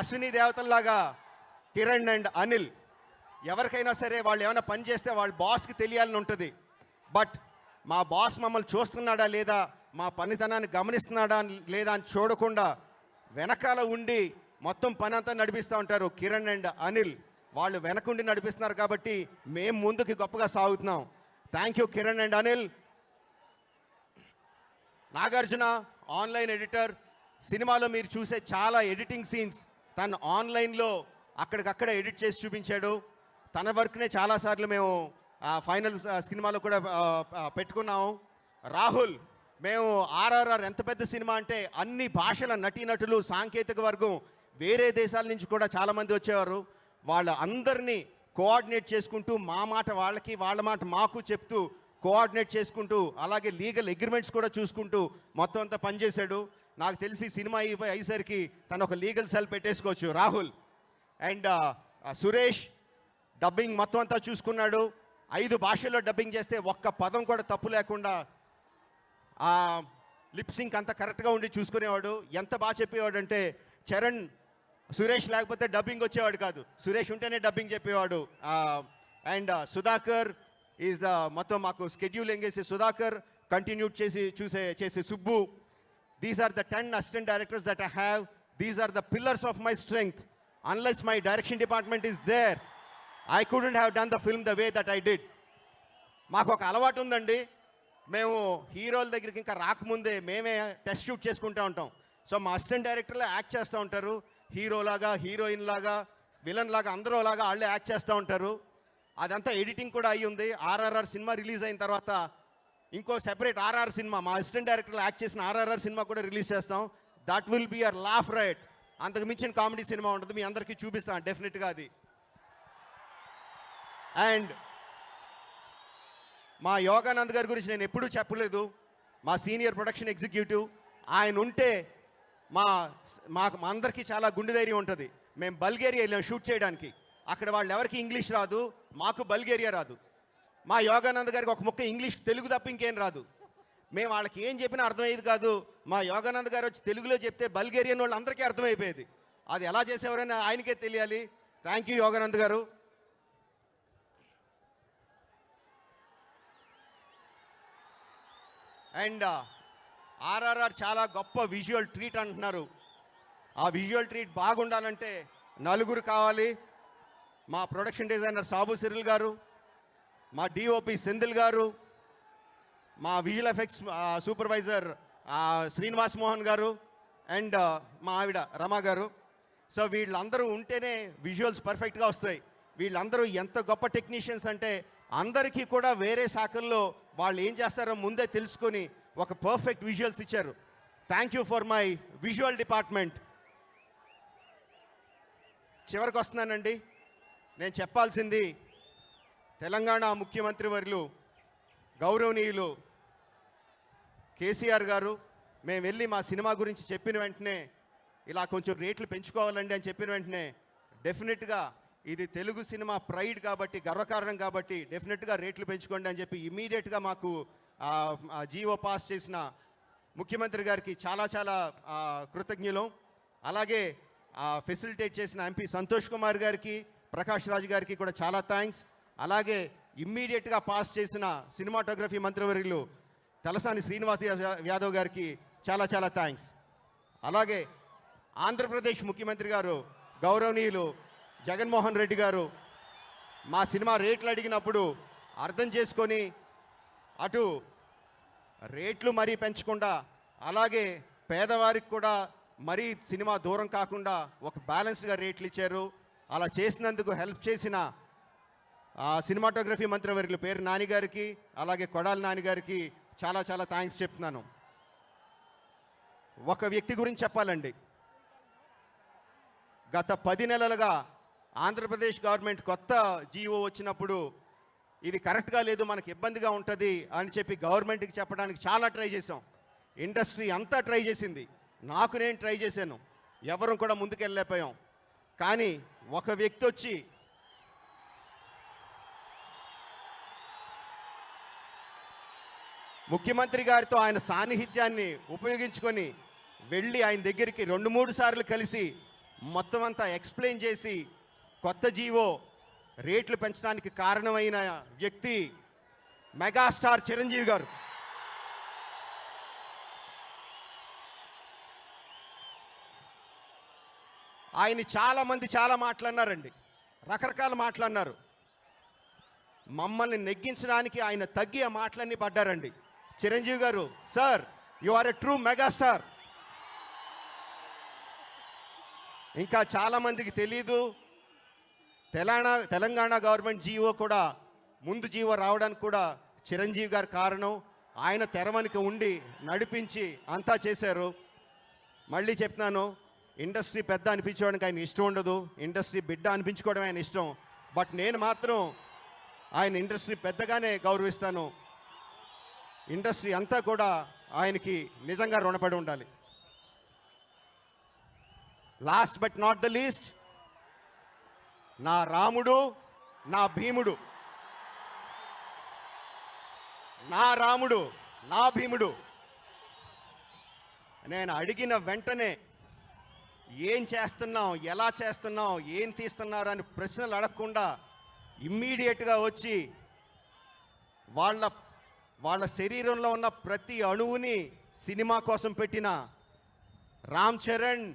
అశ్విని దేవతల్లాగా కిరణ్ అండ్ అనిల్. ఎవరికైనా సరే వాళ్ళు ఏమైనా పని చేస్తే వాళ్ళ బాస్కి తెలియాలని ఉంటుంది. బట్ మా బాస్ మమ్మల్ని చూస్తున్నాడా లేదా, మా పనితనాన్ని గమనిస్తున్నాడా లేదా అని చూడకుండా వెనకాల ఉండి మొత్తం పని అంతా నడిపిస్తూ ఉంటారు కిరణ్ అండ్ అనిల్. వాళ్ళు వెనకుండి నడిపిస్తున్నారు కాబట్టి మేము ముందుకి గొప్పగా సాగుతున్నాం. Thank you Kiran and Anil. Nagarjuna online editor. సినిమాలో మీరు చూసే చాలా ఎడిటింగ్ సీన్స్ తను ఆన్లైన్లో అక్కడికక్కడ ఎడిట్ చేసి చూపించాడు. తన వర్క్నే చాలాసార్లు మేము ఫైనల్ సినిమాలో కూడా పెట్టుకున్నాము. రాహుల్, మేము ఆర్ఆర్ఆర్ ఎంత పెద్ద సినిమా అంటే అన్ని భాషల నటీనటులు, సాంకేతిక వర్గం, వేరే దేశాల నుంచి కూడా చాలామంది వచ్చేవారు. వాళ్ళ అందరినీ కోఆర్డినేట్ చేసుకుంటూ మా మాట వాళ్ళకి, వాళ్ళ మాట మాకు చెప్తూ కోఆర్డినేట్ చేసుకుంటూ, అలాగే లీగల్ అగ్రిమెంట్స్ కూడా చూసుకుంటూ మొత్తం అంతా పనిచేశాడు. నాకు తెలిసి సినిమా అయ్యేసరికి తను ఒక లీగల్ సెల్ పెట్టేసుకోవచ్చు రాహుల్. అండ్ సురేష్ డబ్బింగ్ మొత్తం అంతా చూసుకున్నాడు. 5 భాషల్లో డబ్బింగ్ చేస్తే ఒక్క పదం కూడా తప్పు లేకుండా లిప్సింక్ అంతా కరెక్ట్గా ఉండి చూసుకునేవాడు. ఎంత బాగా చెప్పేవాడు అంటే చరణ్, సురేష్ లేకపోతే డబ్బింగ్ వచ్చేవాడు కాదు, సురేష్ ఉంటేనే డబ్బింగ్ చెప్పేవాడు. అండ్ సుధాకర్ ఈజ్ మొత్తం మాకు స్కెడ్యూలింగ్ చేసే సుధాకర్, కంటిన్యూట్ చేసే Subbu. These are the 10 assistant directors that I have. These are the pillars of my strength. Unless my direction department is there, I couldn't have done the film the way that I did. మాకు ఒక అలవాటు ఉందండి, మేము హీరోల దగ్గరికి ఇంకా రాకముందే మేమే టెస్ట్ షూట్ చేసుకుంటూ ఉంటాం. సో మా అసిస్టెంట్ డైరెక్టర్లే యాక్ట్ చేస్తూ ఉంటారు. హీరోలాగా, హీరోయిన్ లాగా, విలన్ లాగా, అందరూ లాగా వాళ్ళే యాక్ట్ చేస్తూ ఉంటారు. అదంతా ఎడిటింగ్ కూడా అయ్యి ఉంది. ఆర్ఆర్ఆర్ సినిమా రిలీజ్ అయిన తర్వాత ఇంకో సెపరేట్ ఆర్ఆర్ సినిమా, మా అసిస్టెంట్ డైరెక్టర్లు యాక్ట్ చేసిన ఆర్ఆర్ఆర్ సినిమా కూడా రిలీజ్ చేస్తాం. That will be your laugh right. అంతకు మించిన కామెడీ సినిమా ఉంటుంది, మీ అందరికీ చూపిస్తాను డెఫినెట్గా అది. అండ్ మా యోగానంద్ గారి గురించి నేను ఎప్పుడూ చెప్పలేదు. మా సీనియర్ ప్రొడక్షన్ ఎగ్జిక్యూటివ్ ఆయన ఉంటే మా అందరికీ చాలా గుండె ధైర్యం ఉంటుంది. మేము బల్గేరియా వెళ్ళాం షూట్ చేయడానికి. అక్కడ వాళ్ళు ఎవరికి ఇంగ్లీష్ రాదు, మాకు బల్గేరియా రాదు. మా యోగానంద్ గారికి ఒక ముక్క ఇంగ్లీష్, తెలుగు తప్ప ఇంకేం రాదు. మేము వాళ్ళకి ఏం చెప్పినా అర్థమయ్యేది కాదు. మా యోగానంద్ గారు వచ్చి తెలుగులో చెప్తే బల్గేరియన్ వాళ్ళు అందరికీ అర్థమైపోయేది. అది ఎలా చేసేవారని ఆయనకే తెలియాలి. థ్యాంక్ యూ యోగానంద్ గారు. అండ్ ఆర్ఆర్ఆర్ చాలా గొప్ప విజువల్ ట్రీట్ అంటున్నారు. ఆ విజువల్ ట్రీట్ బాగుండాలంటే నలుగురు కావాలి. మా ప్రొడక్షన్ డిజైనర్ సాబు సిరిల్ గారు, మా డిఓపి సెంధిల్ గారు, మా visual effects supervisor Srinivas Mohan గారు, అండ్ మా ఆవిడ రమా గారు. సో వీళ్ళందరూ ఉంటేనే విజువల్స్ పర్ఫెక్ట్గా వస్తాయి. వీళ్ళందరూ ఎంత గొప్ప టెక్నీషియన్స్ అంటే అందరికీ కూడా వేరే శాఖల్లో వాళ్ళు ఏం చేస్తారో ముందే తెలుసుకొని ఒక పర్ఫెక్ట్ విజువల్స్ ఇచ్చారు. Thank you for my visual department. చివరికి వస్తున్నానండి. నేను చెప్పాల్సింది తెలంగాణ ముఖ్యమంత్రి వర్యులు గౌరవనీయులు కేసీఆర్ గారు మేము వెళ్ళి మా సినిమా గురించి చెప్పిన వెంటనే ఇలా కొంచెం రేట్లు పెంచుకోవాలండి అని చెప్పిన వెంటనే డెఫినెట్గా ఇది తెలుగు సినిమా ప్రైడ్ కాబట్టి, గర్వకారణం కాబట్టి డెఫినెట్గా రేట్లు పెంచుకోండి అని చెప్పి ఇమీడియట్గా మాకు జీవో పాస్ చేసిన ముఖ్యమంత్రి గారికి చాలా చాలా కృతజ్ఞులం. అలాగే ఫెసిలిటేట్ చేసిన ఎంపీ సంతోష్ కుమార్ గారికి, ప్రకాష్ రాజ్ గారికి కూడా చాలా థ్యాంక్స్. అలాగే ఇమ్మీడియట్గా పాస్ చేసిన సినిమాటోగ్రఫీ మంత్రివర్యులు తలసాని శ్రీనివాస్ యాదవ్ గారికి చాలా చాలా థ్యాంక్స్. అలాగే ఆంధ్రప్రదేశ్ ముఖ్యమంత్రి గారు గౌరవనీయులు జగన్మోహన్ రెడ్డి గారు మా సినిమా రేట్లు అడిగినప్పుడు అర్థం చేసుకొని అటు రేట్లు మరీ పెంచకుండా అలాగే పేదవారికి కూడా మరీ సినిమా దూరం కాకుండా ఒక బ్యాలెన్స్గా రేట్లు ఇచ్చారు. అలా చేసినందుకు హెల్ప్ చేసిన సినిమాటోగ్రఫీ మంత్రివర్యులు పేరు నాని గారికి, అలాగే కొడాలి నాని గారికి చాలా చాలా థ్యాంక్స్ చెప్తున్నాను. ఒక వ్యక్తి గురించి చెప్పాలండి. గత 10 నెలలుగా ఆంధ్రప్రదేశ్ గవర్నమెంట్ కొత్త జీవో వచ్చినప్పుడు ఇది కరెక్ట్గా లేదు, మనకి ఇబ్బందిగా ఉంటుంది అని చెప్పి గవర్నమెంట్కి చెప్పడానికి చాలా ట్రై చేసాం. ఇండస్ట్రీ అంతా ట్రై చేసింది, నేను ట్రై చేశాను, ఎవరు కూడా ముందుకెళ్ళలేకపోయాం. కానీ ఒక వ్యక్తి వచ్చి ముఖ్యమంత్రి గారితో ఆయన సాన్నిహిత్యాన్ని ఉపయోగించుకొని వెళ్ళి ఆయన దగ్గరికి 2-3 సార్లు కలిసి మొత్తం అంతా ఎక్స్ప్లెయిన్ చేసి కొత్త జీవో రేట్లు పెంచడానికి కారణమైన వ్యక్తి మెగాస్టార్ చిరంజీవి గారు. ఆయన చాలామంది చాలా మాట్లాడినారండి, రకరకాల మాట్లాడినారు. మమ్మల్ని నెగ్గించడానికి ఆయన తగ్గి ఆ మాటలన్నీ పడ్డారండి. Chiranjeevi garu, sir you are a true megastar. ఇంకా చాలామందికి తెలీదు, తెలంగాణ గవర్నమెంట్ జీవో కూడా ముందు జీవో రావడానికి కూడా చిరంజీవి గారు కారణం. ఆయన తెరవనికి ఉండి నడిపించి అంతా చేశారు. మళ్ళీ చెప్తున్నాను, ఇండస్ట్రీ పెద్ద అనిపించుకోవడానికి ఆయన ఇష్టం ఉండదు, ఇండస్ట్రీ బిడ్డ అనిపించుకోవడం ఆయన ఇష్టం. బట్ నేను మాత్రం ఆయన ఇండస్ట్రీ పెద్దగానే గౌరవిస్తాను. ఇండస్ట్రీ అంతా కూడా ఆయనకి నిజంగా రుణపడి ఉండాలి. Last but not the least, నా రాముడు, నా భీముడు, నా రాముడు, నా భీముడు. నేను అడిగిన వెంటనే ఏం చేస్తున్నాం, ఎలా చేస్తున్నాం, ఏం తీస్తున్నారు అని ప్రశ్నలు అడగకుండా ఇమ్మీడియట్గా వచ్చి వాళ్ళ శరీరంలో ఉన్న ప్రతి అణువుని సినిమా కోసం పెట్టిన Ram Charan,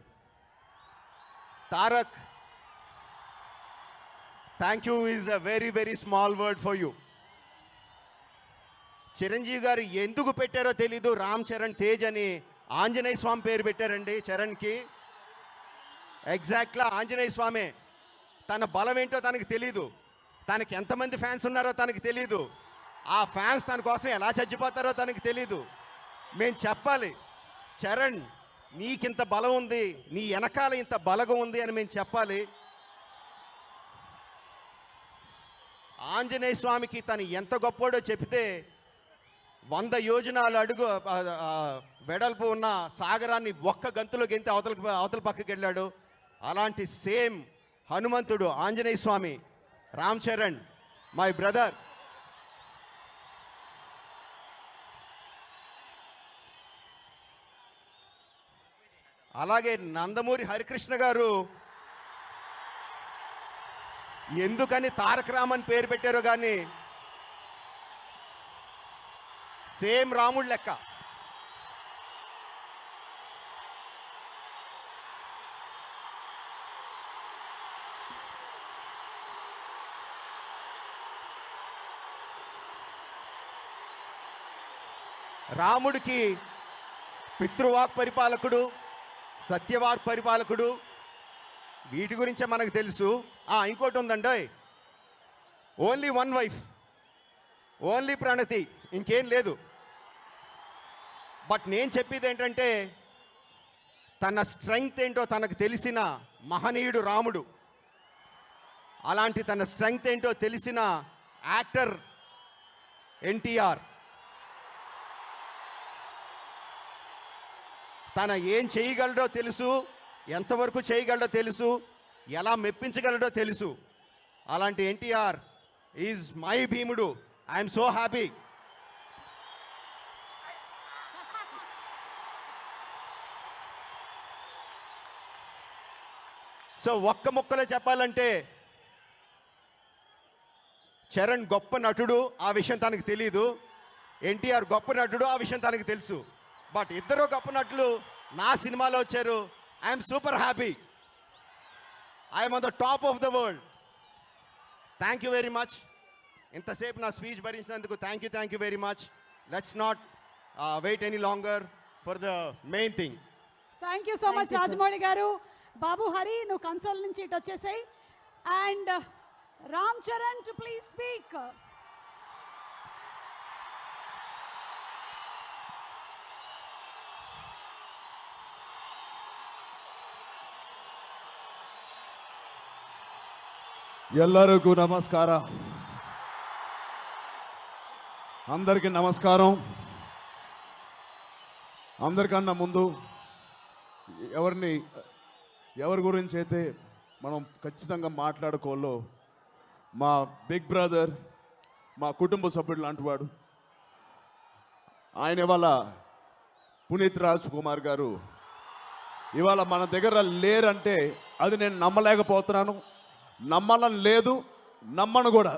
Tarak, thank you is a very very small word for you. Chiranjeevi గారు ఎందుకు పెట్టారో తెలీదు, రామ్ చరణ్ తేజ్ అని ఆంజనేయ స్వామి పేరు పెట్టారండి చరణ్కి. ఎగ్జాక్ట్గా ఆంజనేయ స్వామి. తన బలం ఏంటో తనకు తెలీదు, తనకి ఎంతమంది ఫ్యాన్స్ ఉన్నారో తనకు తెలీదు, ఆ ఫ్యాన్స్ తన కోసం ఎలా చచ్చిపోతారో తనకు తెలీదు. మేము చెప్పాలి, చరణ్ నీకింత బలం ఉంది, నీ వెనకాల ఇంత బలగం ఉంది అని మేము చెప్పాలి. ఆంజనేయ స్వామికి తను ఎంత గొప్పోడో చెప్తే 100 యోజనాలు అడుగు వెడల్పు ఉన్న సాగరాన్ని ఒక్క గంతులో గెంతి అవతల పక్కకి వెళ్ళాడు. అలాంటి సేమ్ హనుమంతుడు ఆంజనేయ స్వామి, రామ్ చరణ్ మై బ్రదర్. అలాగే నందమూరి హరికృష్ణ గారు ఎందుకని తారక రామన్ పేరు పెట్టారో కానీ సేమ్ రాముడు లెక్క. రాముడికి పితృవాక్ పరిపాలకుడు, సత్యవాక్ పరిపాలకుడు, వీటి గురించే మనకు తెలుసు. ఇంకోటి ఉందండి, ఓన్లీ వన్ వైఫ్, ఓన్లీ ప్రణతి, ఇంకేం లేదు. బట్ నేను చెప్పేది ఏంటంటే తన స్ట్రెంగ్త్ ఏంటో తనకు తెలిసిన మహనీయుడు రాముడు. అలాంటి తన స్ట్రెంగ్త్ ఏంటో తెలిసిన యాక్టర్ ఎన్టీఆర్. తన ఏం చేయగలడో తెలుసు, ఎంతవరకు చేయగలడో తెలుసు, ఎలా మెప్పించగలడో తెలుసు. అలాంటి ఎన్టీఆర్ ఈజ్ మై భీముడు. I'm so happy. సో ఒక్క ముక్కలో చెప్పాలంటే చరణ్ గొప్ప నటుడు, ఆ విషయం తనకు తెలీదు. ఎన్టీఆర్ గొప్ప నటుడు, ఆ విషయం తనకు తెలుసు. బట్ ఇద్దరు గొప్ప నటులు నా సినిమాలో వచ్చారు. I'm super happy. I'm on the top of the world. Thank you very much. ఇంతసేపు నా స్పీచ్ భరించినందుకు thank you very much. Let's not wait any longer for the main thing. Thank you so much Rajamouli garu. Babu Hari, నువ్వు console నుంచి ఇటు వచ్చేసాయి. And Ram Charan to please speak. ಎಲ್ಲರಿಗೂ ನಮಸ್ಕಾರ. అందరికీ నమస్కారం. అందరికన్నా ముందు ఎవరి గురించి అయితే మనం ఖచ్చితంగా మాట్లాడుకోవాలో, మా బిగ్ బ్రదర్, మా కుటుంబ సభ్యుడు లాంటి వాడు ఆయన ఇవాళ పునీత్ రాజ్ కుమార్ గారు ఇవాళ మన దగ్గర లేరంటే అది నేను నమ్మలేకపోతున్నాను. నమ్మాలని లేదు, నమ్మను కూడా.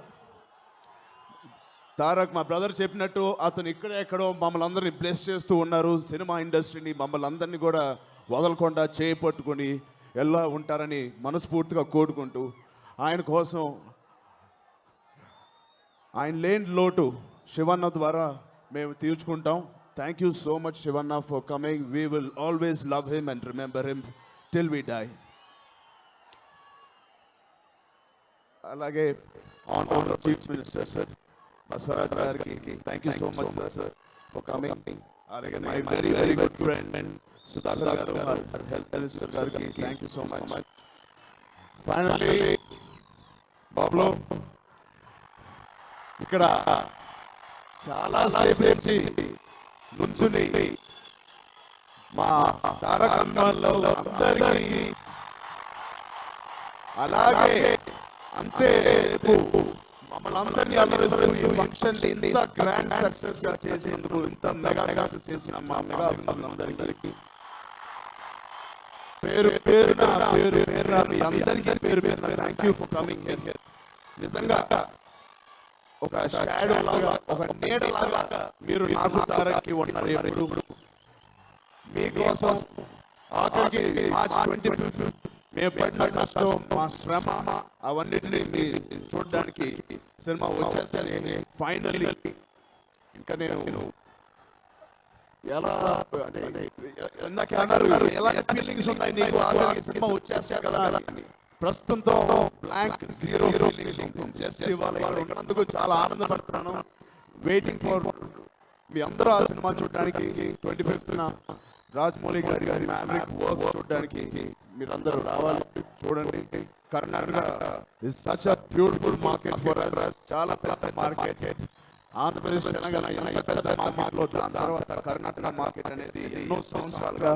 తారక్ మా బ్రదర్ చెప్పినట్టు అతను ఎక్కడో మమ్మల్ని అందరినీ బ్లెస్ చేస్తూ ఉన్నారు. సినిమా ఇండస్ట్రీని మమ్మల్ని అందరినీ కూడా వదలకుండా చేపట్టుకొని ఎలా ఉంటారని మనస్ఫూర్తిగా కోరుకుంటూ, ఆయన కోసం ఆయన లేని లోటు శివన్న ద్వారా మేము తీర్చుకుంటాం. Thank you so much Shivanna for coming. We will always love him and remember him till we die. అలాగే honourable chief minister sir Basavaraj గారికి thank you so much sir for coming. అలాగే my very very good friend Sudhakar garu, health minister గారికి thank you so much. Finally బాబులో ఇక్కడ చాలా సేపు నుంచుని మా తారక అభిమానులు అందరికీ అలాగే అంతే మమ్మల్ని అందరినీ అలరిస్తూ ఈ ఫంక్షన్ ఇంత గ్రాండ్ సక్సెస్ గా చేసేందుకు, ఇంత మెగా సక్సెస్ చేసిన మా మెగా అభిమానులందరికీ పేరు పేరున మీ అందరికీ పేరు పేరున thank you for coming here. నిజంగా ఒక షాడో లాగా, ఒక నీడ లాగా మీరు నాకు తారక్కి ఉన్నారు. ఎప్పుడు మీకోసం ఆఖరికి మార్చ్ 25 మేము పడిన కష్టం, మా శ్రమ అవన్నిటిని చూడడానికి సినిమా వచ్చేసరికి ఫైనల్లీ ఇంకా నేను ఎలా ఇందాక అన్నారు ఎలాంటి ఫీలింగ్స్ ఉన్నాయి నీకు, ఆఖరికి సినిమా వచ్చేసా కదా అని. ప్రస్తుతం బ్లాంక్ జీరో ఫీలింగ్స్. జస్ట్ ఇవాళ ఉన్నందుకు చాలా ఆనందపడుతున్నాను. వెయిటింగ్ ఫర్ మీ అందరూ ఆ సినిమా చూడడానికి 25న రాజమౌళి గారి మ్యావరిక్ వర్క్ చూడడానికి మీరందరూ రావాలి, చూడండి. Karnataka is such a beautiful market for us. చాలా పెద్ద మార్కెట్. ఆంధ్రప్రదేశ్ తెలంగాణ ఎంత పెద్ద మార్కెట్లో దాని తర్వాత కర్ణాటక మార్కెట్ అనేది ఎన్నో సంవత్సరాలుగా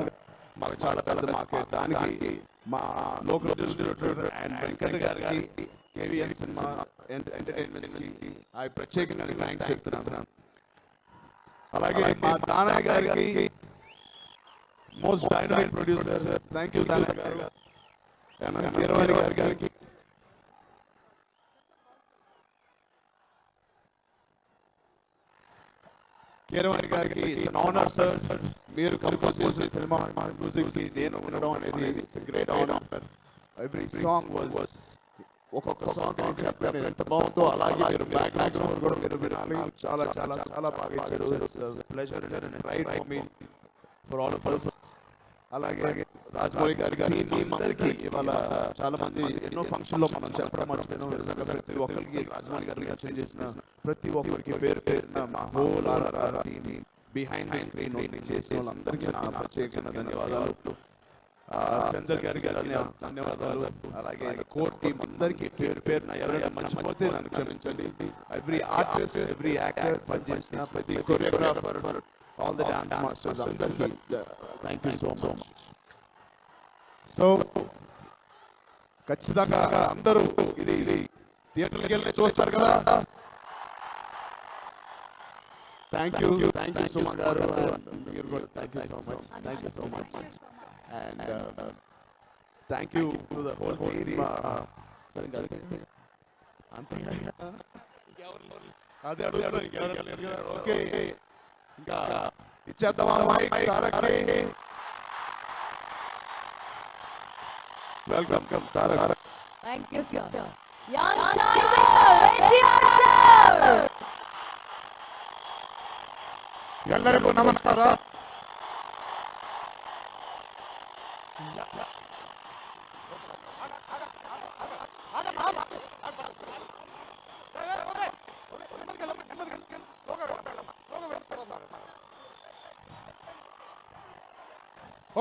మాకు చాలా పెద్ద మార్కెట్. దానికి మా లోకల్ డిస్ట్రిబ్యూటర్ అండ్ వెంకట్ గారికి, కేవీఎన్ సినిమా ఎంటర్టైన్మెంట్స్కి ప్రత్యేకంగా థ్యాంక్స్ చెప్తున్నాను. అలాగే మా దానా గారికి, most dynamic producer, thank you దానా గారు. కీరవాణి గారికి, కీరవాణి గారికి ఇట్స్ అన్ ఆనర్ సార్. మీరు కంపోజ్ చేసిన సినిమా మ్యూజిక్ నేను ఉండడం అనేది it's great honour. Every song was ఒక్కొక్క సాంగ్ చెప్పాను ఎంత బాగుందో అలాగే మీరు బ్యాక్గ్రౌండ్ సాంగ్ కూడా మీరు వినాలి. చాలా చాలా చాలా బాగా ఇచ్చారు. Pleasure and pride for me for all of us. అలాగే రాజమౌళి గారి అందరికీ ఇవాళ చాలా మంది ఎన్నో ఫంక్షన్లో మనం చెప్పడం మర్చిపోయినాం. నిజంగా ప్రతి ఒక్కరికి రాజమౌళి గారు పరిచయం చేసిన ప్రతి ఒక్కరికి పేరు పేరున మా హోల్ బిహైండ్ ది స్క్రీన్ చేసిన వాళ్ళందరికీ నా ప్రత్యేకమైన ధన్యవాదాలు. సెందర్ గారికి ధన్యవాదాలు. అలాగే కోర్ టీం అందరికీ పేరు పేరున ఎవరైనా మర్చిపోతే నన్ను క్షమించండి. ఎవ్రీ ఆర్టిస్ట్ ఎవ్రీ యాక్టర్ పనిచేసిన ప్రతి choreographer all the dance masters అందరికీ thank you so much. So ఖచ్చితంగా అందరూ ఇది థియేటర్కి వెళ్ళి చూస్తారు కదా. Thank you Suma garu. Thank you so much and thank you to the whole team. Okay, ఇంకా ఇచ్చేద్దామా మైక్ తారక్కి. Welcome Tarak. Thank you, sir. Young Tiger, NTR sir. ಎಲ್ಲರಿಗೂ ನಮಸ್ಕಾರ.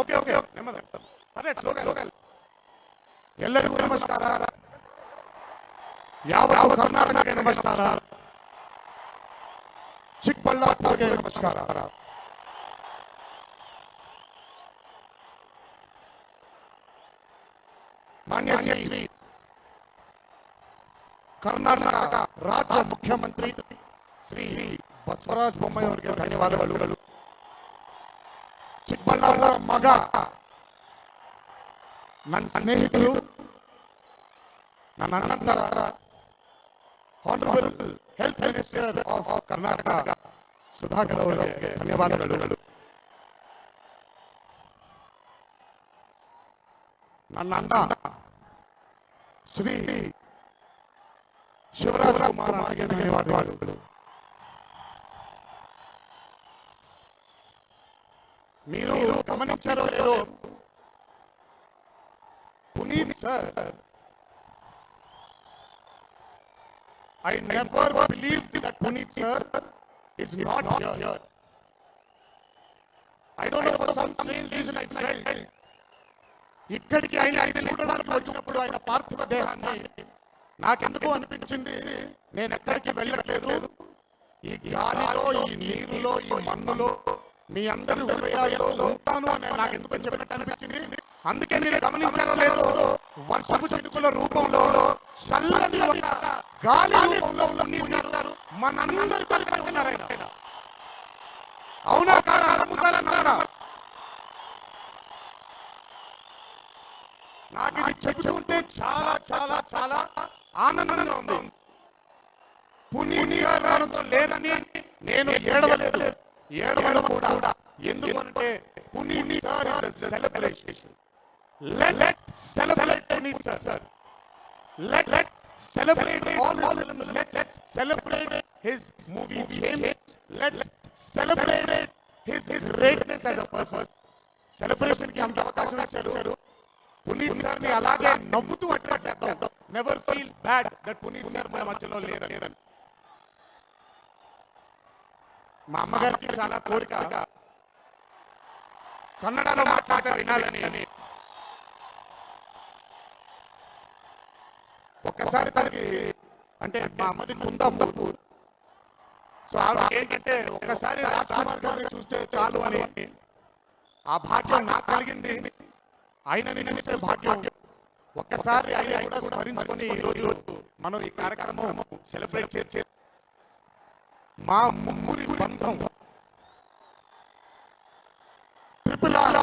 ಓಕೆ ಅದೇ ಸ್ಲೋಗನ್. ಎಲ್ಲರಿಗೂ ನಮಸ್ಕಾರ. ಯಾವ ಕರ್ನಾಟಕಕ್ಕೆ ನಮಸ್ಕಾರ, ಚಿಕ್ಕಬಳ್ಳಾಪುರಕ್ಕೆ ನಮಸ್ಕಾರ. ಮಾನ್ಯ ಶ್ರೀ ಕರ್ನಾಟಕ ರಾಜ್ಯ ಮುಖ್ಯಮಂತ್ರಿ ಶ್ರೀ ಬಸವರಾಜ ಬೊಮ್ಮಾಯಿ ಅವರಿಗೆ ಧನ್ಯವಾದಗಳು. ಚಿಕ್ಕಬಳ್ಳಾಪುರ ಮಗ, ನನ್ನ ಸ್ನೇಹಿತರು, ನನ್ನ ಅಣ್ಣಂತರ honourable health minister of Karnataka Sudhakar ಅವರಿಗೆ ಧನ್ಯವಾದಗಳು. ನನ್ನ ಅಣ್ಣ ಶ್ರೀ ಶಿವರಾಜ್ ಕುಮಾರ್ ಅವರಿಗೆ ಧನ್ಯವಾದಗಳು. మీరు గమనించారో లేదో, Puneeth sir, I never believed that Puneet sir is not here. I don't know, for some strange reason I felt ఇక్కడికి ఆయన చూడడానికి వచ్చినప్పుడు ఆయన పార్థివ దేహాన్ని నాకెందుకు అనిపించింది, నేను ఎక్కడికి వెళ్ళట్లేదు, ఈ గాలిలో, ఈ నీరులో, ఈ మన్నులో మీ అందరి హృదయాల్లో ఉంటాను అని నాకు ఎందుకు చెప్పినట్టు అనిపించింది. అందుకే మీరు గమనించారో లేదో, వర్షపు చినుకుల రూపంలో, చల్లని గాలి రూపంలో ఉన్నారు. మనందరి పక్కన ఉన్నారు ఆయన. అవునా కాదా? నమ్ముతారా? నాకు ఇది చెప్తుంటే చాలా చాలా చాలా ఆనందంగా ఉంది. పునీత్ గారితో లేదని నేను ఏడవడం కూడా. ఎందుకంటే Puneeth sir is a celebration. Let's celebrate Puneet sir. Let's celebrate all his films. Let's celebrate his movie games. Let's celebrate his greatness as a person. Celebration కి అంత అవకాశం ఇచ్చారు. పునీత్ సార్ ని అలాగే నవ్వుతూ అట్రాక్ట్ చేద్దాం. Never feel bad that Puneeth sir మన మధ్యలో లేరని. మా అమ్మగారికి చాలా కోరిక కన్నడలో మాట్లాడటం వినాలని. ఒక్కసారి తనకి అంటే మా అమ్మది కుందాంపూర్. సో ఏంటంటే ఒక్కసారి రాజ్ కుమార్ గారిని చూస్తే చాలు అని ఆ భాగ్యం నాకు కలిగింది. ఆయనని చూసే భాగ్యం ఒక్కసారి ఆయన కూడా స్మరించుకొని ఈరోజు మనం ఈ కార్యక్రమం సెలబ్రేట్ చేసే మా ముగ్గురి బంధం ట్రిపుల్ ఆర్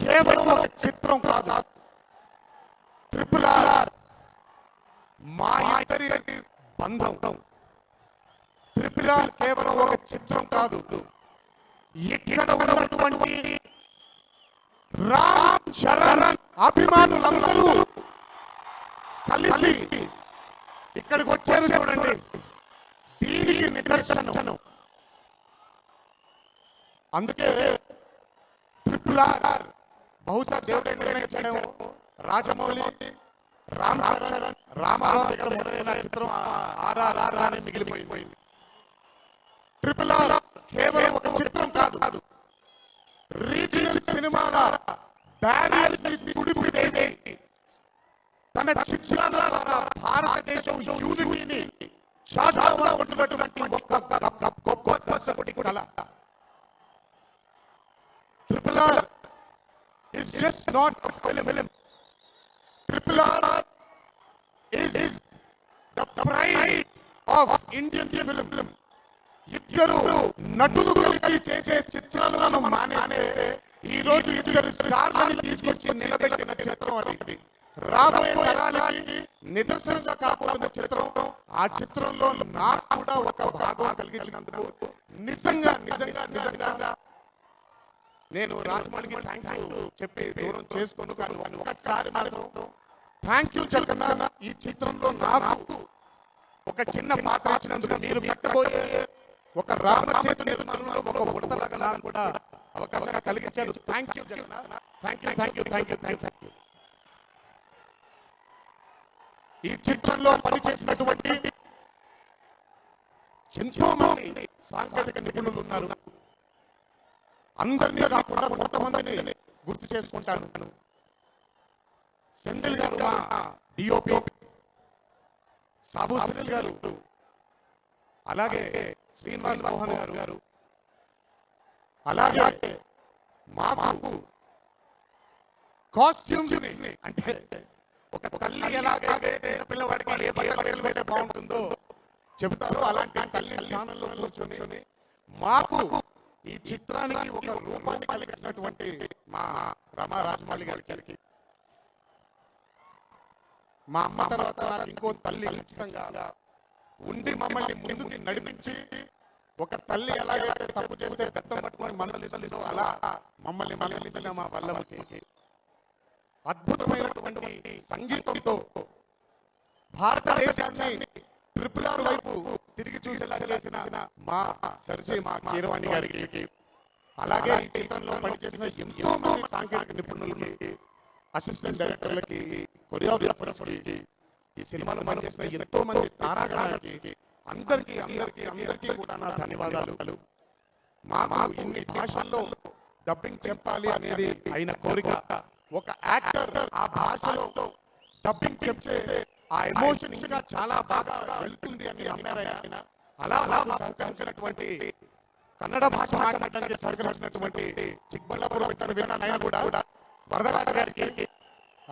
కేవలం ఒక చిత్రం కాదు. ట్రిపుల్ ఆర్ మా ఇద్దరి బంధం. ట్రిపుల్ ఆర్ కేవలం ఒక చిత్రం కాదు. ఇక్కడ ఉన్నటువంటి రామ్ చరణ్ అభిమానులందరూ కలిసి ఇక్కడికి వచ్చారు చూడండి, దీనికి నిదర్శనం. అందుకే ట్రిపుల్ ఆర్ బహుశా దేవుడే నిర్ణయించడం, రాజమౌళి, రామ్ చరణ్, రామారావు దగ్గర మొదలైన చిత్రం RRR అని మిగిలిపోయింది. ట్రిపుల్ ఆర్ కేవలం ఒక చిత్రం కాదు, రీజియనల్ సినిమాల బ్యారియర్స్ తుడిపి వేసి తన చిత్రాల ద్వారా భారతదేశం యూనిటీని శాశ్వతంగా ఉంటున్నటువంటి గొప్ప దర్శకుడి కళ. Triple R is just not a film. Triple R is the pride of Indian film. ఇద్దరు నటులు కలిసి చేసే చిత్రాలను మానేస్తే ఈ రోజు ఇద్దరు స్టార్లను తీసుకొచ్చి నిలబెట్టిన చిత్రం అది. రాబోయే తరాలకి నిదర్శనంగా కాబోతున్న చిత్రం. ఆ చిత్రంలో నాకు కూడా ఒక భాగం కలిగించినందుకు నిజంగా నిజంగా నిజంగా నేను రాజమౌళికి థ్యాంక్ యూ చెప్పి దూరం చేసుకోను. కానీ ఒక్కసారి మాత్రం థ్యాంక్ యూ చెప్పన్నా, ఈ చిత్రంలో నాకు ఒక చిన్న పాత్ర ఇచ్చినందుకు, మీరు కట్టబోయే ఒక రామసేతు నిర్మాణంలో ఒక ఉడతలాగా కూడా అవకాశం కలిగించారు. Thank you Jaganna, thank you thank you thank you thank you. ఈ చిత్రంలో పనిచేసినటువంటి ఎంతో మంది సాంకేతిక నిపుణులు ఉన్నారు. అందరినీ కాకుండా కొంతమందిని గుర్తు చేసుకుంటాను. సెంధిల్ గారు మా డిఓపి, సాబు సెంధిల్ గారు, అలాగే శ్రీనివాస్ మోహన్ గారు, అలాగే మాకు కాస్ట్యూమ్స్ అంటే ఒక తల్లి ఎలాగైతే పిల్లవాడికి ఏ బట్టలు వేసుకుంటే బాగుంటుందో చెబుతారు, అలాంటి తల్లి స్థానంలో కూర్చొని మాకు ఈ చిత్రానికి ఒక రూపాన్ని కలిగించినటువంటి మా రమా రాజమౌళి గారికి, మా అమ్మ తర్వాత నాకు ఇంకో తల్లి ఖచ్చితంగా ఉండి మమ్మల్ని ముందుకి నడిపించి, ఒక తల్లి ఎలాగైతే తప్పు చేస్తే పెద్ద పట్టుకొని మందలిసలిదో అలా మమ్మల్ని మందలించిన మా వల్లభకి, అద్భుతమైనటువంటి సంగీతంతో భారతదేశాన్ని ట్రిపుల్ ఆర్ వైపు తిరిగి చూసేలా చేసిన మా సరసి మా కీరవాణి గారికి, అలాగే ఈ చిత్రంలో పనిచేసిన ఎంతో మంది సాంకేతిక నిపుణులకి, అసిస్టెంట్ డైరెక్టర్లకి, కొరియోగ్రాఫర్స్కి, ఈ సినిమాలో పనిచేసిన ఎంతో మంది తారాగణాలకి, అందరికీ అందరికీ అందరికీ కూడా నా ధన్యవాదాలు. మాకు ఇన్ని భాషల్లో డబ్బింగ్ చెప్పాలి అనేది అయిన కోరిక. ఒక యాక్టర్ ఆ భాషలో డబ్బింగ్ చెప్తే ఆ ఎమోషన్ ఇంకా చాలా బాగా వెళ్తుంది అని నమ్మారాయన. అలా సహకరించినటువంటి కన్నడ భాష మాట్లాడడానికి సహకరించినటువంటి చిక్బళ్ళాపురం పెట్టిన విన్నాను ఆయన కూడా, వరదరాజ గారికి,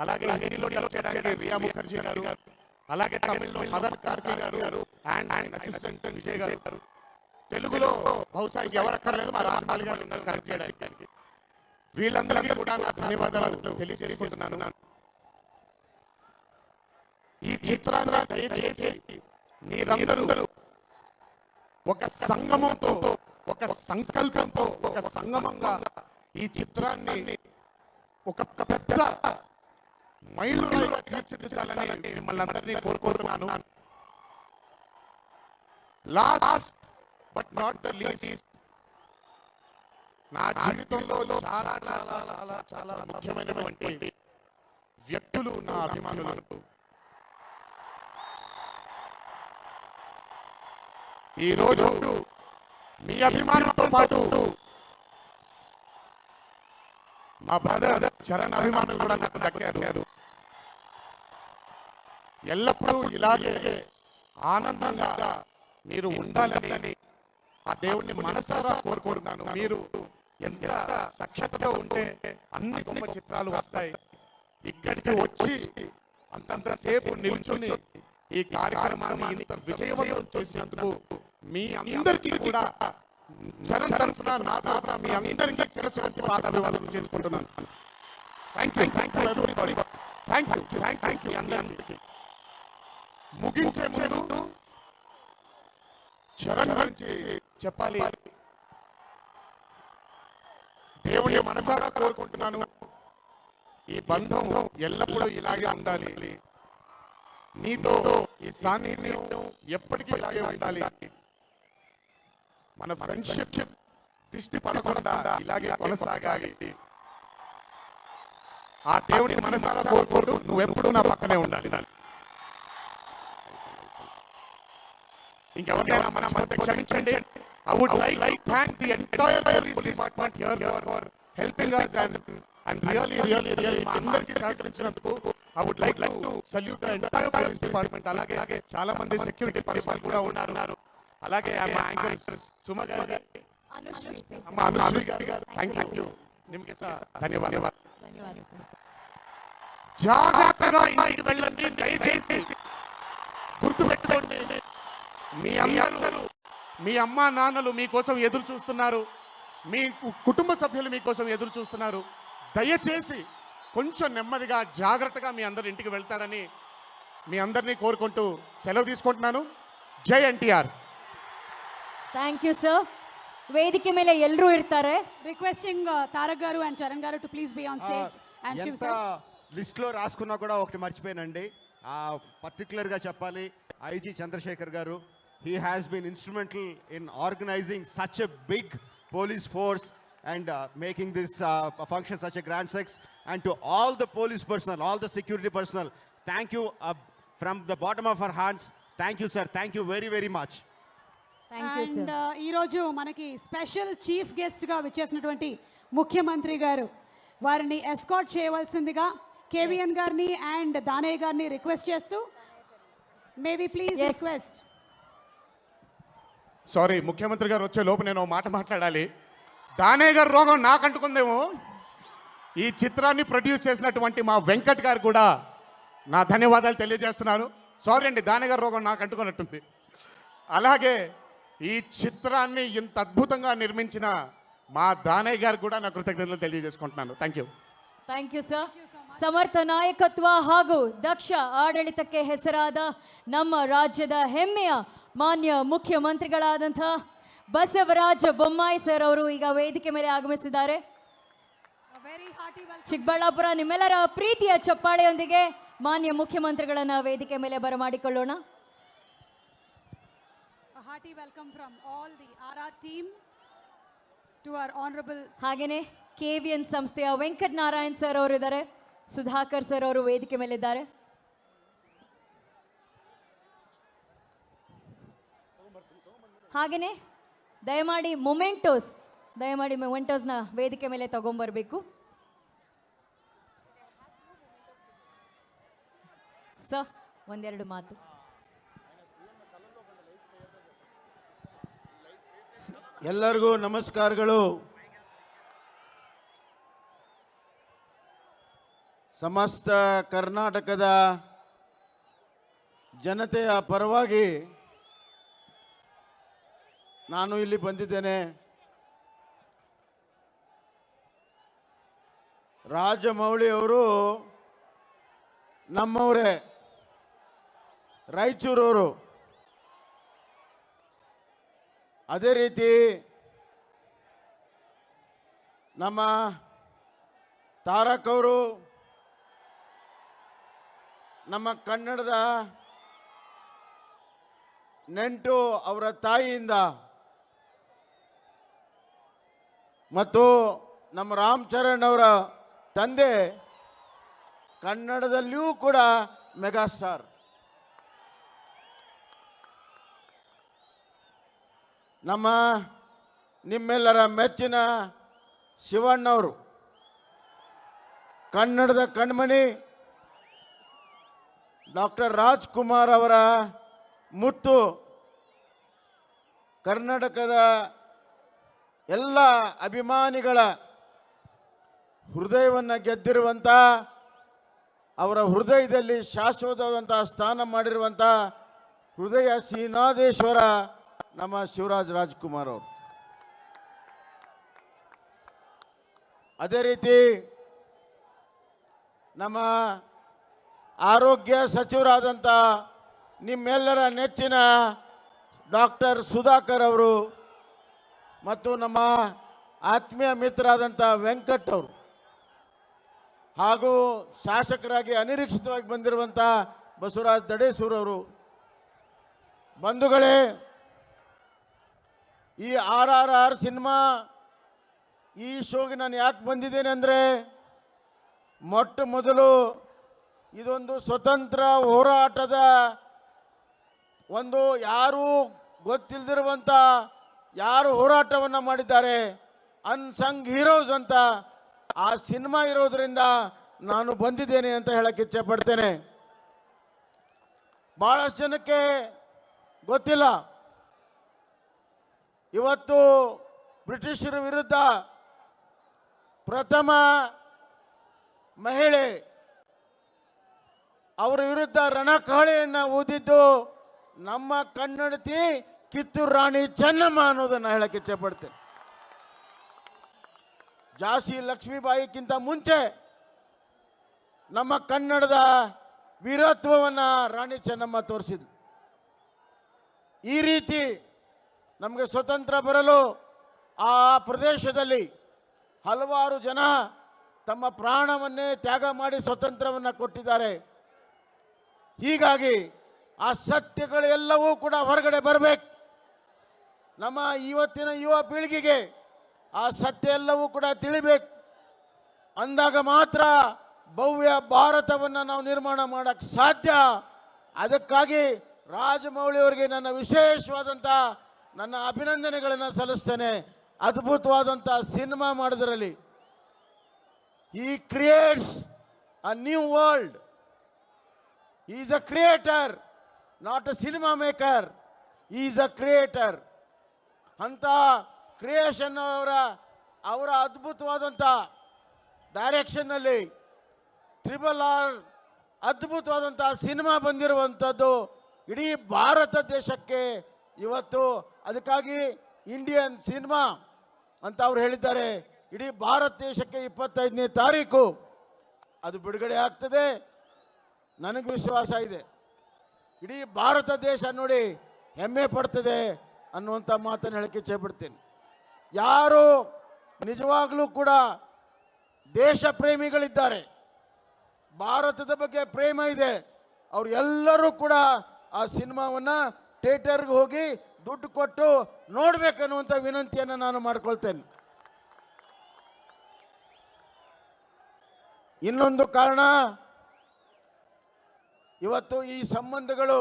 అలాగే హిందీలో డెవలప్ చేయడానికి రియా ముఖర్జీ గారు, అలాగే తమిళ్లో మదన్ కార్కి గారు అండ్ అసిస్టెంట్ విజయ్ గారు, తెలుగులో బహుశా ఎవరక్కర్లేదు మా రాజమౌళి గారు ఉన్నారు కరెక్ట్ చేయడానికి. వీళ్ళందరికీ కూడా నా ధన్యవాదాలు తెలియజేసుకుంటున్నాను. ఈ చిత్రాన్ని దయచేసి మీరందరూ ఒక సంగమంతో, ఒక సంకల్పంతో, ఒక సంగమంగా ఈ చిత్రాన్ని ఒక పెద్ద మైలురాయిగా తీర్చిదిద్దాలని మిమ్మల్ని అందరినీ కోరుకుంటున్నాను. Last but not the least, నా జీవితంలో చాలా చాలా చాలా చాలా ముఖ్యమైనటువంటి వ్యక్తులు నా అభిమానులు. ఈ రోజు మీ అభిమానంతో పాటు మా బ్రదర్ చరణ్ అభిమానులు కూడా నాకు దక్కారు. ఎల్లప్పుడూ ఇలాగే ఆనందంగా మీరు ఉండాలని ఆ దేవుణ్ణి మనసారా కోరుకుంటున్నాను. మీరు ఎంత సఖ్యతతో ఉంటే అన్ని గొప్ప చిత్రాలు వస్తాయి. ఇక్కడికి వచ్చి అంతంతసేపు నిల్చుని ఈ కార్యక్రమాన్ని ఇంత విజయవంతం చేసినందుకు మీ అందరికీ కూడా చరణ్ తరఫున నా తరఫున మీ అందరికీ శిరస్సు వచ్చి పాదాభివందనం చేసుకుంటున్నాను. Thank you everybody, thank you అందరికీ. ముగించే ముందు చరణ్ గురించి చెప్పాలి. దేవుని మనసారా కోరుకుంటున్నాను, ఈ బంధం ఎల్లప్పుడూ ఇలాగే ఉండాలి. నీతో ఈ సాన్నిధ్యం ఎప్పటికీ ఇలాగే ఉండాలి. మన ఫ్రెండ్షిప్ దృష్టి పడకుండా ఇలాగే కొనసాగాలి. ఆ దేవుని మనసారా కోరుకోడు, నువ్వెప్పుడు నా పక్కనే ఉండాలి. ఇంకెవరైనా మన మధ్య క్షమించండి. I would like to thank the entire police department here for helping us and really అందరికీ సహకరించినందుకు. I would like to salute the entire police department. అలాగే చాలా మంది సెక్యూరిటీ పర్సనల్ కూడా ఉన్నారు. అలాగే మా యాంకర్ సుమ గారు, అమ్మ అనుశ్రీ గారు, థ్యాంక్ యూ. నిಮಗೆ ధన్యవాదాలు. జాగ్రత్తగా ఇంటికి వెళ్ళండి. దయచేసి గుర్తుపెట్టుకోండి, మీ అమ్మా నాన్నలు మీకోసం ఎదురు చూస్తున్నారు, మీ కుటుంబ సభ్యులు మీకోసం ఎదురు చూస్తున్నారు. దయచేసి కొంచెం నెమ్మదిగా జాగ్రత్తగా మీ అందరు ఇంటికి వెళ్తారని మీ అందరినీ కోరుకుంటూ సెలవు తీసుకుంటున్నాను. జై ఎన్టీఆర్. Thank you sir. ವೇದಿಕೆ ಮೇಲೆ ಎಲ್ಲರೂ ಇರ್ತಾರೆ. రిక్వెస్టింగ్ తారక్ గారు అండ్ చరణ్ గారు to please be on stage and Shiv ఎంత సార్. లిస్ట్లో రాసుకున్నా కూడా ఒకటి మర్చిపోయానండి. పర్టికులర్గా చెప్పాలి, ఐజీ చంద్రశేఖర్ గారు. He has been instrumental in organizing such a big police force and making this function such a grand success. And to all the police personnel, all the security personnel, thank you from the bottom of our hearts. Thank you, sir. Thank you very, very much. Thank you and sir. ఈరోజు మనకి special chief గెస్ట్గా విచ్చేసినటువంటి ముఖ్యమంత్రి గారు, వారిని escort చేయవలసిందిగా కేవీఎన్ గారిని and Danayya గారిని రిక్వెస్ట్ చేస్తూ, may we please Yes. Request. Sorry, ముఖ్యమంత్రి గారు వచ్చే లోపు నేను మాట మాట్లాడాలి. దానయ్య గారు రోగం నాకు అంటుకుందేమో. ఈ చిత్రాన్ని ప్రొడ్యూస్ చేసినటువంటి మా వెంకట్ గారు కూడా నా ధన్యవాదాలు తెలియజేస్తున్నాను. సారీ అండి, దానయ్య గారు రోగం నాకు అంటుకున్నట్టుంది. అలాగే ఈ చిత్రాన్ని ఇంత అద్భుతంగా నిర్మించిన మా దానయ్య గారు కూడా నా కృతజ్ఞతలు తెలియజేసుకుంటున్నాను. Thank you. Thank you sir. ಸಮರ್ಥ ನಾಯಕತ್ವ ಹಾಗೂ ದಕ್ಷ ಆಡಳಿತಕ್ಕೆ ಹೆಸರಾದ ನಮ್ಮ ರಾಜ್ಯದ ಹೆಮ್ಮೆಯ ಮಾನ್ಯ ಮುಖ್ಯಮಂತ್ರಿಗಳಾದಂಥ ಬಸವರಾಜ ಬೊಮ್ಮಾಯಿ ಸರ್ ಅವರು ಈಗ ವೇದಿಕೆ ಮೇಲೆ ಆಗಮಿಸಿದ್ದಾರೆ. ಚಿಕ್ಕಬಳ್ಳಾಪುರ ನಿಮ್ಮೆಲ್ಲರ ಪ್ರೀತಿಯ ಚಪ್ಪಾಳೆಯೊಂದಿಗೆ ಮಾನ್ಯ ಮುಖ್ಯಮಂತ್ರಿಗಳನ್ನ ವೇದಿಕೆ ಮೇಲೆ ಬರಮಾಡಿಕೊಳ್ಳೋಣ. A hearty welcome from all the RR team to our honorable. ಹಾಗೇನೆ KVN ಸಂಸ್ಥೆಯ ವೆಂಕಟ್ ನಾರಾಯಣ್ ಸರ್ ಅವರು ಇದ್ದಾರೆ, ಸುಧಾಕರ್ ಸರ್ ಅವರು ವೇದಿಕೆ ಮೇಲೆ ಇದ್ದಾರೆ. ಹಾಗೇನೆ ದಯಮಾಡಿ ಮೊಮೆಂಟೋಸ್ನ ವೇದಿಕೆ ಮೇಲೆ ತಗೊಂಡ್ಬರ್ಬೇಕು. ಸರ್ ಒಂದೆರಡು ಮಾತು. ಎಲ್ಲರಿಗೂ ನಮಸ್ಕಾರಗಳು. ಸಮಸ್ತ ಕರ್ನಾಟಕದ ಜನತೆಯ ಪರವಾಗಿ ನಾನು ಇಲ್ಲಿ ಬಂದಿದ್ದೇನೆ. ರಾಜಮೌಳಿ ಅವರು ನಮ್ಮವರೇ, ರಾಯಚೂರವರು. ಅದೇ ರೀತಿ ನಮ್ಮ ತಾರಕ್ ಅವರು ನಮ್ಮ ಕನ್ನಡದ ನೆಂಟು, ಅವರ ತಾಯಿಯಿಂದ, ಮತ್ತು ನಮ್ಮ ರಾಮ್ ಚರಣ್ ಅವರ ತಂದೆ ಕನ್ನಡದಲ್ಲಿಯೂ ಕೂಡ ಮೆಗಾಸ್ಟಾರ್. ನಮ್ಮ ನಿಮ್ಮೆಲ್ಲರ ಮೆಚ್ಚಿನ ಶಿವಣ್ಣವರು ಕನ್ನಡದ ಕಣ್ಮಣಿ. ಡಾಕ್ಟರ್ ರಾಜ್ಕುಮಾರ್ ಅವರ ಮುತ್ತು. ಕರ್ನಾಟಕದ ಎಲ್ಲ ಅಭಿಮಾನಿಗಳ ಹೃದಯವನ್ನು ಗೆದ್ದಿರುವಂಥ, ಅವರ ಹೃದಯದಲ್ಲಿ ಶಾಶ್ವತವಾದಂಥ ಸ್ಥಾನ ಮಾಡಿರುವಂಥ ಹೃದಯ ಶ್ರೀನಾಥೇಶ್ವರ ನಮ್ಮ ಶಿವರಾಜ್ ರಾಜ್ಕುಮಾರ್ ಅವರು. ಅದೇ ರೀತಿ ನಮ್ಮ ಆರೋಗ್ಯ ಸಚಿವರಾದಂಥ ನಿಮ್ಮೆಲ್ಲರ ನೆಚ್ಚಿನ ಡಾಕ್ಟರ್ ಸುಧಾಕರ್ ಅವರು, ಮತ್ತು ನಮ್ಮ ಆತ್ಮೀಯ ಮಿತ್ರರಾದಂಥ ವೆಂಕಟ್ ಅವರು, ಹಾಗೂ ಶಾಸಕರಾಗಿ ಅನಿರೀಕ್ಷಿತವಾಗಿ ಬಂದಿರುವಂಥ ಬಸವರಾಜ್ ದಡೇಸೂರ್ ಅವರು. ಬಂಧುಗಳೇ, ಈ RRR ಸಿನಿಮಾ ಈ ಶೋಗೆ ನಾನು ಯಾಕೆ ಬಂದಿದ್ದೇನೆ ಅಂದರೆ, ಮೊಟ್ಟ ಮೊದಲು ಇದೊಂದು ಸ್ವತಂತ್ರ ಹೋರಾಟದ ಒಂದು ಯಾರೂ ಗೊತ್ತಿಲ್ಲದಿರುವಂಥ ಯಾರು ಹೋರಾಟವನ್ನು ಮಾಡಿದ್ದಾರೆ ಅನ್ಸಂಗ್ ಹೀರೋಸ್ ಅಂತ ಆ ಸಿನಿಮಾ ಇರೋದ್ರಿಂದ ನಾನು ಬಂದಿದ್ದೇನೆ ಅಂತ ಹೇಳಕ್ಕೆ ಇಚ್ಛೆ ಪಡ್ತೇನೆ. ಭಾಳಷ್ಟು ಜನಕ್ಕೆ ಗೊತ್ತಿಲ್ಲ, ಇವತ್ತು ಬ್ರಿಟಿಷರ ವಿರುದ್ಧ ಪ್ರಥಮ ಮಹಿಳೆ ಅವರ ವಿರುದ್ಧ ರಣಕಹಳೆಯನ್ನು ಊದಿದ್ದು ನಮ್ಮ ಕನ್ನಡತಿ ಕಿತ್ತೂರು ರಾಣಿ ಚೆನ್ನಮ್ಮ ಅನ್ನೋದನ್ನು ಹೇಳಕ್ಕೆ ಇಚ್ಛೆ ಪಡ್ತೇನೆ. ಝಾನ್ಸಿ ಲಕ್ಷ್ಮೀಬಾಯಿಗಿಂತ ಮುಂಚೆ ನಮ್ಮ ಕನ್ನಡದ ವೀರತ್ವವನ್ನು ರಾಣಿ ಚೆನ್ನಮ್ಮ ತೋರಿಸಿದ್ರು. ಈ ರೀತಿ ನಮಗೆ ಸ್ವತಂತ್ರ ಬರಲು ಆ ಪ್ರದೇಶದಲ್ಲಿ ಹಲವಾರು ಜನ ತಮ್ಮ ಪ್ರಾಣವನ್ನೇ ತ್ಯಾಗ ಮಾಡಿ ಸ್ವತಂತ್ರವನ್ನು ಕೊಟ್ಟಿದ್ದಾರೆ. ಹೀಗಾಗಿ ಆ ಸತ್ಯಗಳೆಲ್ಲವೂ ಕೂಡ ಹೊರಗಡೆ ಬರಬೇಕು. ನಮ್ಮ ಇವತ್ತಿನ ಯುವ ಪೀಳಿಗೆಗೆ ಆ ಸತ್ಯ ಎಲ್ಲವೂ ಕೂಡ ತಿಳಿಬೇಕು. ಅಂದಾಗ ಮಾತ್ರ ಭವ್ಯ ಭಾರತವನ್ನು ನಾವು ನಿರ್ಮಾಣ ಮಾಡೋಕ್ಕೆ ಸಾಧ್ಯ. ಅದಕ್ಕಾಗಿ ರಾಜಮೌಳಿ ಅವರಿಗೆ ನನ್ನ ವಿಶೇಷವಾದಂಥ ನನ್ನ ಅಭಿನಂದನೆಗಳನ್ನು ಸಲ್ಲಿಸ್ತೇನೆ. ಅದ್ಭುತವಾದಂಥ ಸಿನಿಮಾ ಮಾಡೋದರಲ್ಲಿ he creates a new world. He is a creator, not a cinema maker. He is a creator. ಅಂತ ಕ್ರಿಯೇಷನ್ ಅವರ ಅದ್ಭುತವಾದಂಥ ಡೈರೆಕ್ಷನ್ನಲ್ಲಿ RRR ಅದ್ಭುತವಾದಂಥ ಸಿನಿಮಾ ಬಂದಿರುವಂಥದ್ದು ಇಡೀ ಭಾರತ ದೇಶಕ್ಕೆ ಇವತ್ತು. ಅದಕ್ಕಾಗಿ ಇಂಡಿಯನ್ ಸಿನಿಮಾ ಅಂತ ಅವ್ರು ಹೇಳಿದ್ದಾರೆ. ಇಡೀ ಭಾರತ ದೇಶಕ್ಕೆ 25ನೇ ತಾರೀಕು ಅದು ಬಿಡುಗಡೆ ಆಗ್ತದೆ. ನನಗೆ ವಿಶ್ವಾಸ ಇದೆ, ಇಡೀ ಭಾರತ ದೇಶ ನೋಡಿ ಹೆಮ್ಮೆ ಪಡ್ತದೆ ಅನ್ನುವಂಥ ಮಾತನ್ನು ಹೇಳಕ್ಕೆ ಇಚ್ಛೆ ಪಡ್ತೀನಿ. ಯಾರು ನಿಜವಾಗ್ಲೂ ಕೂಡ ದೇಶ ಪ್ರೇಮಿಗಳಿದ್ದಾರೆ, ಭಾರತದ ಬಗ್ಗೆ ಪ್ರೇಮ ಇದೆ, ಅವ್ರು ಎಲ್ಲರೂ ಕೂಡ ಆ ಸಿನಿಮಾವನ್ನು ಥಿಯೇಟರ್ಗೆ ಹೋಗಿ ದುಡ್ಡು ಕೊಟ್ಟು ನೋಡಬೇಕನ್ನುವಂಥ ವಿನಂತಿಯನ್ನು ನಾನು ಮಾಡಿಕೊಳ್ತೇನೆ. ಇನ್ನೊಂದು ಕಾರಣ, ಇವತ್ತು ಈ ಸಂಬಂಧಗಳು,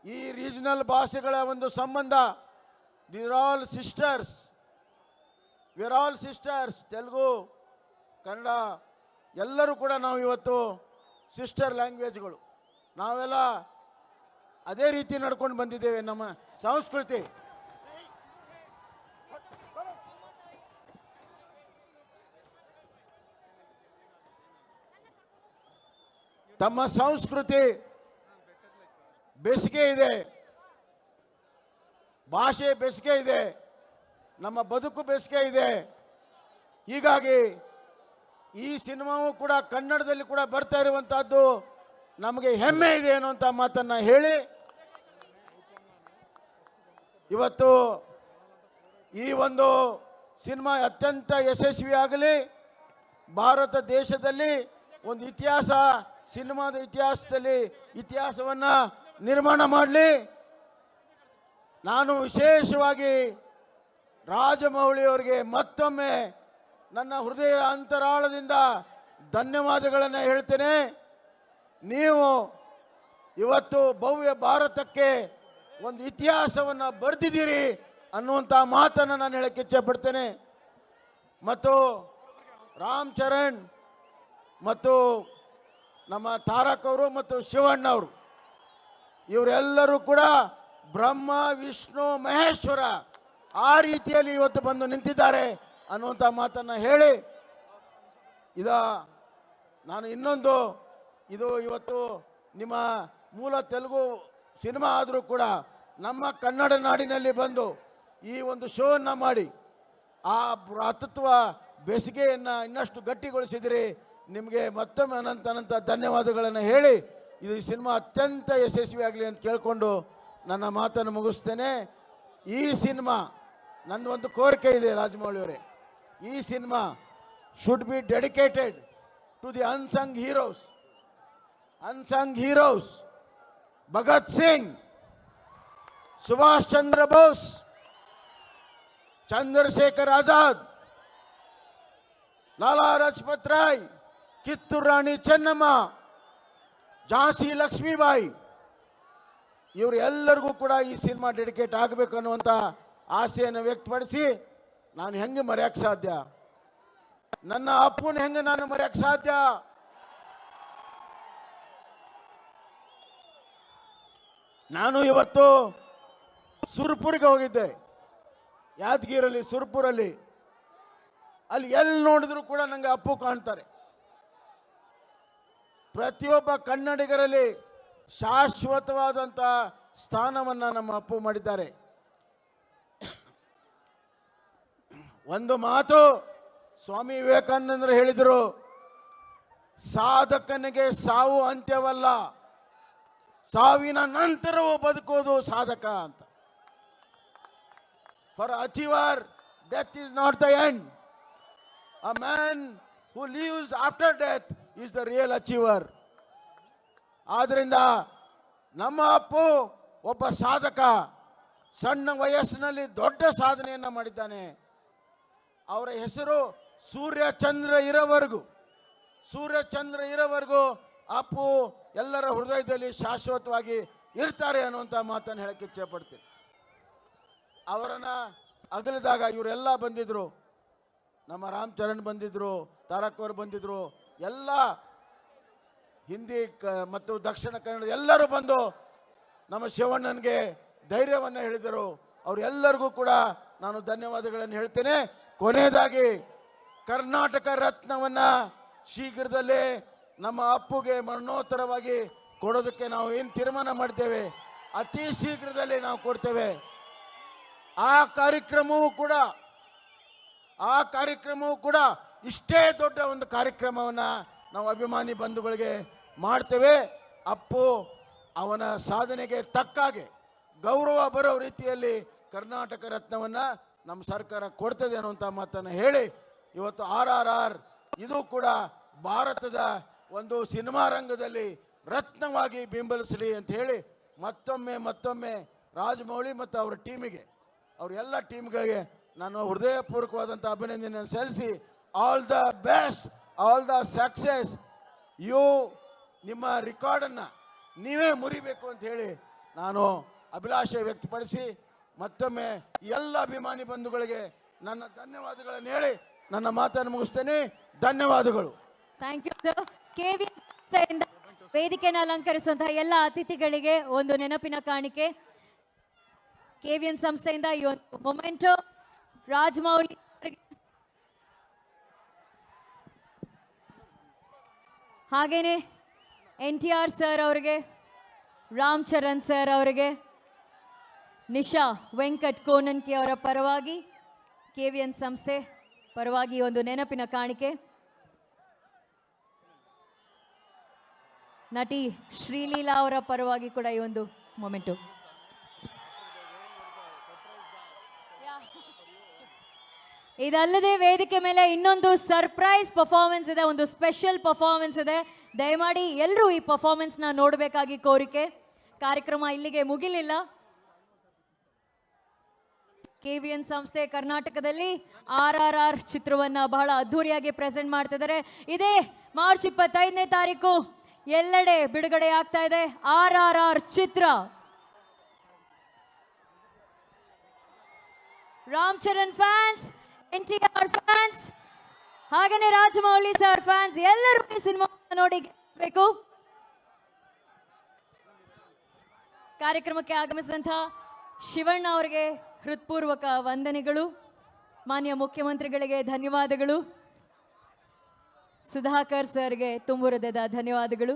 ಈ ರೀಜನಲ್ ಭಾಷೆಗಳ ಒಂದು ಸಂಬಂಧ, they're all sisters, we're all sisters. Telugu, Kannada ಎಲ್ಲರೂ ಕೂಡ ನಾವು ಇವತ್ತು ಸಿಸ್ಟರ್ ಲ್ಯಾಂಗ್ವೇಜ್ಗಳು. ನಾವೆಲ್ಲ ಅದೇ ರೀತಿ ನಡ್ಕೊಂಡು ಬಂದಿದ್ದೇವೆ. ನಮ್ಮ ಸಂಸ್ಕೃತಿ ತಮ್ಮ ಸಂಸ್ಕೃತಿ ಬೇಸಿಗೆ ಇದೆ, ಭಾಷೆ ಬೇಸಿಗೆ ಇದೆ, ನಮ್ಮ ಬದುಕು ಬೇಸಿಗೆ ಇದೆ. ಹೀಗಾಗಿ ಈ ಸಿನಿಮಾವು ಕೂಡ ಕನ್ನಡದಲ್ಲಿ ಕೂಡ ಬರ್ತಾ ಇರುವಂತಹದ್ದು ನಮಗೆ ಹೆಮ್ಮೆ ಇದೆ ಅನ್ನುವಂಥ ಮಾತನ್ನು ಹೇಳಿ, ಇವತ್ತು ಈ ಒಂದು ಸಿನಿಮಾ ಅತ್ಯಂತ ಯಶಸ್ವಿಯಾಗಲಿ, ಭಾರತ ದೇಶದಲ್ಲಿ ಒಂದು ಇತಿಹಾಸ, ಸಿನಿಮಾದ ಇತಿಹಾಸದಲ್ಲಿ ಇತಿಹಾಸವನ್ನು ನಿರ್ಮಾಣ ಮಾಡಲಿ. ನಾನು ವಿಶೇಷವಾಗಿ ರಾಜಮೌಳಿ ಅವರಿಗೆ ಮತ್ತೊಮ್ಮೆ ನನ್ನ ಹೃದಯ ಅಂತರಾಳದಿಂದ ಧನ್ಯವಾದಗಳನ್ನು ಹೇಳ್ತೇನೆ. ನೀವು ಇವತ್ತು ಭವ್ಯ ಭಾರತಕ್ಕೆ ಒಂದು ಇತಿಹಾಸವನ್ನು ಬರೆದಿದ್ದೀರಿ ಅನ್ನುವಂಥ ಮಾತನ್ನು ನಾನು ಹೇಳಕ್ಕೆ ಇಚ್ಛೆ ಪಡ್ತೇನೆ. ಮತ್ತು ರಾಮ್ ಚರಣ್ ಮತ್ತು ನಮ್ಮ ತಾರಕ್ ಅವರು ಮತ್ತು ಶಿವಣ್ಣ ಅವರು ಇವರೆಲ್ಲರೂ ಕೂಡ ಬ್ರಹ್ಮ ವಿಷ್ಣು ಮಹೇಶ್ವರ ಆ ರೀತಿಯಲ್ಲಿ ಇವತ್ತು ಬಂದು ನಿಂತಿದ್ದಾರೆ ಅನ್ನುವಂಥ ಮಾತನ್ನು ಹೇಳಿ, ನಾನು ಇನ್ನೊಂದು, ಇದು ಇವತ್ತು ನಿಮ್ಮ ಮೂಲ ತೆಲುಗು ಸಿನಿಮಾ ಆದರೂ ಕೂಡ ನಮ್ಮ ಕನ್ನಡ ನಾಡಿನಲ್ಲಿ ಬಂದು ಈ ಒಂದು ಶೋವನ್ನು ಮಾಡಿ ಆ ಭ್ರಾತೃತ್ವ ಬೇಸಿಗೆಯನ್ನು ಇನ್ನಷ್ಟು ಗಟ್ಟಿಗೊಳಿಸಿದಿರಿ. ನಿಮಗೆ ಮತ್ತೊಮ್ಮೆ ಅನಂತ ಧನ್ಯವಾದಗಳನ್ನು ಹೇಳಿ, ಇದು ಈ ಸಿನಿಮಾ ಅತ್ಯಂತ ಯಶಸ್ವಿಯಾಗಲಿ ಅಂತ ಕೇಳಿಕೊಂಡು ನನ್ನ ಮಾತನ್ನು ಮುಗಿಸ್ತೇನೆ. ಈ ಸಿನಿಮಾ ನಂದು ಒಂದು ಕೋರಿಕೆ ಇದೆ ರಾಜಮೌಳಿ ಅವರೇ, ಈ cinema should be dedicated to the unsung heroes. Unsung heroes, Bhagat Singh, Subhash Chandra Bose, Chandrashekhar Azad, Lala Lajpat Rai, Kittur Rani Chennamma, Jhansi Lakshmibai, ಇವರು ಎಲ್ಲರಿಗೂ ಕೂಡ ಈ ಸಿನಿಮಾ ಡೆಡಿಕೇಟ್ ಆಗಬೇಕು ಅನ್ನುವಂಥ ಆಸೆಯನ್ನು ವ್ಯಕ್ತಪಡಿಸಿ, ನಾನು ಹೆಂಗೆ ಮರೆಯಕ್ಕೆ ಸಾಧ್ಯ? ನನ್ನ ಅಪ್ಪನ ಹೆಂಗೆ ನಾನು ಮರೆಯಕ್ಕೆ ಸಾಧ್ಯ? ನಾನು ಇವತ್ತು ಸುರ್ಪುರ್ಗೆ ಹೋಗಿದ್ದೆ, ಯಾದಗಿರಲ್ಲಿ, ಸುರ್ಪುರಲ್ಲಿ. ಅಲ್ಲಿ ಎಲ್ಲಿ ನೋಡಿದ್ರು ಕೂಡ ನನಗೆ ಅಪ್ಪು ಕಾಣ್ತಾರೆ. ಪ್ರತಿಯೊಬ್ಬ ಕನ್ನಡಿಗರಲ್ಲಿ ಶಾಶ್ವತವಾದಂಥ ಸ್ಥಾನವನ್ನು ನಮ್ಮ ಅಪ್ಪು ಮಾಡಿದ್ದಾರೆ. ಒಂದು ಮಾತು ಸ್ವಾಮಿ ವಿವೇಕಾನಂದರು ಹೇಳಿದರು, ಸಾಧಕನಿಗೆ ಸಾವು ಅಂತ್ಯವಲ್ಲ, ಸಾವಿನ ನಂತರವೂ ಬದುಕೋದು ಸಾಧಕ ಅಂತ. For achiever death is not the end. A man who leaves after death is the real achiever. ಆದ್ರಿಂದ ನಮ್ಮ ಅಪ್ಪು ಒಬ್ಬ ಸಾಧಕ, ಸಣ್ಣ ವಯಸ್ಸಿನಲ್ಲಿ ದೊಡ್ಡ ಸಾಧನೆಯನ್ನು ಮಾಡಿದ್ದಾನೆ. ಅವರ ಹೆಸರು ಸೂರ್ಯಚಂದ್ರ ಇರೋವರೆಗೂ ಅಪ್ಪು ಎಲ್ಲರ ಹೃದಯದಲ್ಲಿ ಶಾಶ್ವತವಾಗಿ ಇರ್ತಾರೆ ಅನ್ನುವಂಥ ಮಾತನ್ನು ಹೇಳಕ್ಕೆ ಇಚ್ಛೆ ಪಡ್ತೀನಿ. ಅವರನ್ನ ಅಗಲಿದಾಗ ಇವರೆಲ್ಲ ಬಂದಿದ್ರು, ನಮ್ಮ ರಾಮ್ ಚರಣ್ ಬಂದಿದ್ರು, ತಾರಕ್ ಅವರು ಬಂದಿದ್ರು, ಎಲ್ಲ ಹಿಂದಿ ಮತ್ತು ದಕ್ಷಿಣ ಕನ್ನಡ ಎಲ್ಲರೂ ಬಂದು ನಮ್ಮ ಶಿವಣ್ಣನಿಗೆ ಧೈರ್ಯವನ್ನು ಹೇಳಿದರು. ಅವರೆಲ್ಲರಿಗೂ ಕೂಡ ನಾನು ಧನ್ಯವಾದಗಳನ್ನು ಹೇಳ್ತೇನೆ. ಕೊನೆಯದಾಗಿ ಕರ್ನಾಟಕ ರತ್ನವನ್ನು ಶೀಘ್ರದಲ್ಲೇ ನಮ್ಮ ಅಪ್ಪುಗೆ ಮರಣೋತ್ತರವಾಗಿ ಕೊಡೋದಕ್ಕೆ ನಾವು ಏನು ತೀರ್ಮಾನ ಮಾಡ್ತೇವೆ, ಅತಿ ಶೀಘ್ರದಲ್ಲೇ ನಾವು ಕೊಡ್ತೇವೆ. ಆ ಕಾರ್ಯಕ್ರಮವೂ ಕೂಡ ಇಷ್ಟೇ ದೊಡ್ಡ ಒಂದು ಕಾರ್ಯಕ್ರಮವನ್ನು ನಾವು ಅಭಿಮಾನಿ ಬಂಧುಗಳಿಗೆ ಮಾಡ್ತೇವೆ. ಅಪ್ಪು ಅವನ ಸಾಧನೆಗೆ ತಕ್ಕಾಗೆ ಗೌರವ ಬರೋ ರೀತಿಯಲ್ಲಿ ಕರ್ನಾಟಕ ರತ್ನವನ್ನು ನಮ್ಮ ಸರ್ಕಾರ ಕೊಡ್ತದೆ ಅನ್ನುವಂಥ ಮಾತನ್ನು ಹೇಳಿ, ಇವತ್ತು RRR ಇದು ಕೂಡ ಭಾರತದ ಒಂದು ಸಿನಿಮಾ ರಂಗದಲ್ಲಿ ರತ್ನವಾಗಿ ಬಿಂಬಲಿಸಲಿ ಅಂತ ಹೇಳಿ ಮತ್ತೊಮ್ಮೆ ರಾಜಮೌಳಿ ಮತ್ತು ಅವರ ಟೀಮಿಗೆ, ಅವರೆಲ್ಲ ಟೀಮ್ಗಳಿಗೆ ನಾನು ಹೃದಯಪೂರ್ವಕವಾದಂಥ ಅಭಿನಂದನೆಯನ್ನು ಸಲ್ಲಿಸಿ, all the best, all the success. ನಿಮ್ಮ ರೆಕಾರ್ಡನ್ನು ನೀವೇ ಮುರಿಬೇಕು ಅಂತ ಹೇಳಿ ನಾನು ಅಭಿಲಾಷೆ ವ್ಯಕ್ತಪಡಿಸಿ, ಮತ್ತೊಮ್ಮೆ ಎಲ್ಲ ಅಭಿಮಾನಿ ಬಂಧುಗಳಿಗೆ ನನ್ನ ಧನ್ಯವಾದಗಳನ್ನು ಹೇಳಿ ನನ್ನ ಮಾತನ್ನು ಮುಗಿಸ್ತೇನೆ. ಧನ್ಯವಾದಗಳು. Thank you sir. ಕೆವಿ ಸಂಸ್ಥೆಯಿಂದ ವೇದಿಕೆಯನ್ನು ಅಲಂಕರಿಸುವಂತಹ ಎಲ್ಲ ಅತಿಥಿಗಳಿಗೆ ಒಂದು ನೆನಪಿನ ಕಾಣಿಕೆ. ಕೆವಿಎನ್ ಸಂಸ್ಥೆಯಿಂದ ಈ ಒಂದು ಮೊಮೆಂಟೋ ರಾಜಮೌಳಿ ಹಾಗೇನೆ NTR ಸರ್ ಅವರಿಗೆ, ರಾಮ್ ಚರಣ್ ಸರ್ ಅವರಿಗೆ, ನಿಶಾ ವೆಂಕಟ್ ಕೋನನ್ಕಿ ಅವರ ಪರವಾಗಿ, ಕೆವಿಎನ್ ಸಂಸ್ಥೆ ಪರವಾಗಿ ಒಂದು ನೆನಪಿನ ಕಾಣಿಕೆ. ನಟಿ ಶ್ರೀಲೀಲಾ ಅವರ ಪರವಾಗಿ ಕೂಡ ಈ ಒಂದು ಮೊಮೆಂಟು. ಇದಲ್ಲದೆ ವೇದಿಕೆ ಮೇಲೆ ಇನ್ನೊಂದು ಸರ್ಪ್ರೈಸ್ ಪರ್ಫಾರ್ಮೆನ್ಸ್ ಇದೆ, ಒಂದು ಸ್ಪೆಷಲ್ ಪರ್ಫಾರ್ಮೆನ್ಸ್ ಇದೆ. ದಯಮಾಡಿ ಎಲ್ಲರೂ ಈ ಪರ್ಫಾರ್ಮೆನ್ಸ್ನ ನೋಡಬೇಕಾಗಿ ಕೋರಿಕೆ. ಕಾರ್ಯಕ್ರಮ ಇಲ್ಲಿಗೆ ಮುಗಿಲಿಲ್ಲ. ಕೆವಿಎನ್ ಸಂಸ್ಥೆ ಕರ್ನಾಟಕದಲ್ಲಿ RRR ಚಿತ್ರವನ್ನ ಬಹಳ ಅದ್ಧೂರಿಯಾಗಿ ಪ್ರೆಸೆಂಟ್ ಮಾಡ್ತಿದ್ದಾರೆ. ಇದೇ ಮಾರ್ಚ್ 25ನೇ ತಾರೀಕು ಎಲ್ಲೆಡೆ ಬಿಡುಗಡೆ ಆಗ್ತಾ ಇದೆ RRR ಚಿತ್ರ. Ram Charan fans, NTR fans, ಹಾಗೇನೆ ರಾಜಮೌಳಿ ಸರ್ ಫ್ಯಾನ್ಸ್ ಎಲ್ಲರೂ ಈ ಸಿನಿಮಾ ನೋಡಿ ಗೆಲ್ಲಬೇಕು. ಕಾರ್ಯಕ್ರಮಕ್ಕೆ ಆಗಮಿಸಿದಂತಹ ಶಿವಣ್ಣ ಅವರಿಗೆ ಹೃತ್ಪೂರ್ವಕ ವಂದನೆಗಳು. ಮಾನ್ಯ ಮುಖ್ಯಮಂತ್ರಿಗಳಿಗೆ ಧನ್ಯವಾದಗಳು. ಸುಧಾಕರ್ ಸರ್ಗೆ ತುಂಬು ಹೃದಯದ ಧನ್ಯವಾದಗಳು.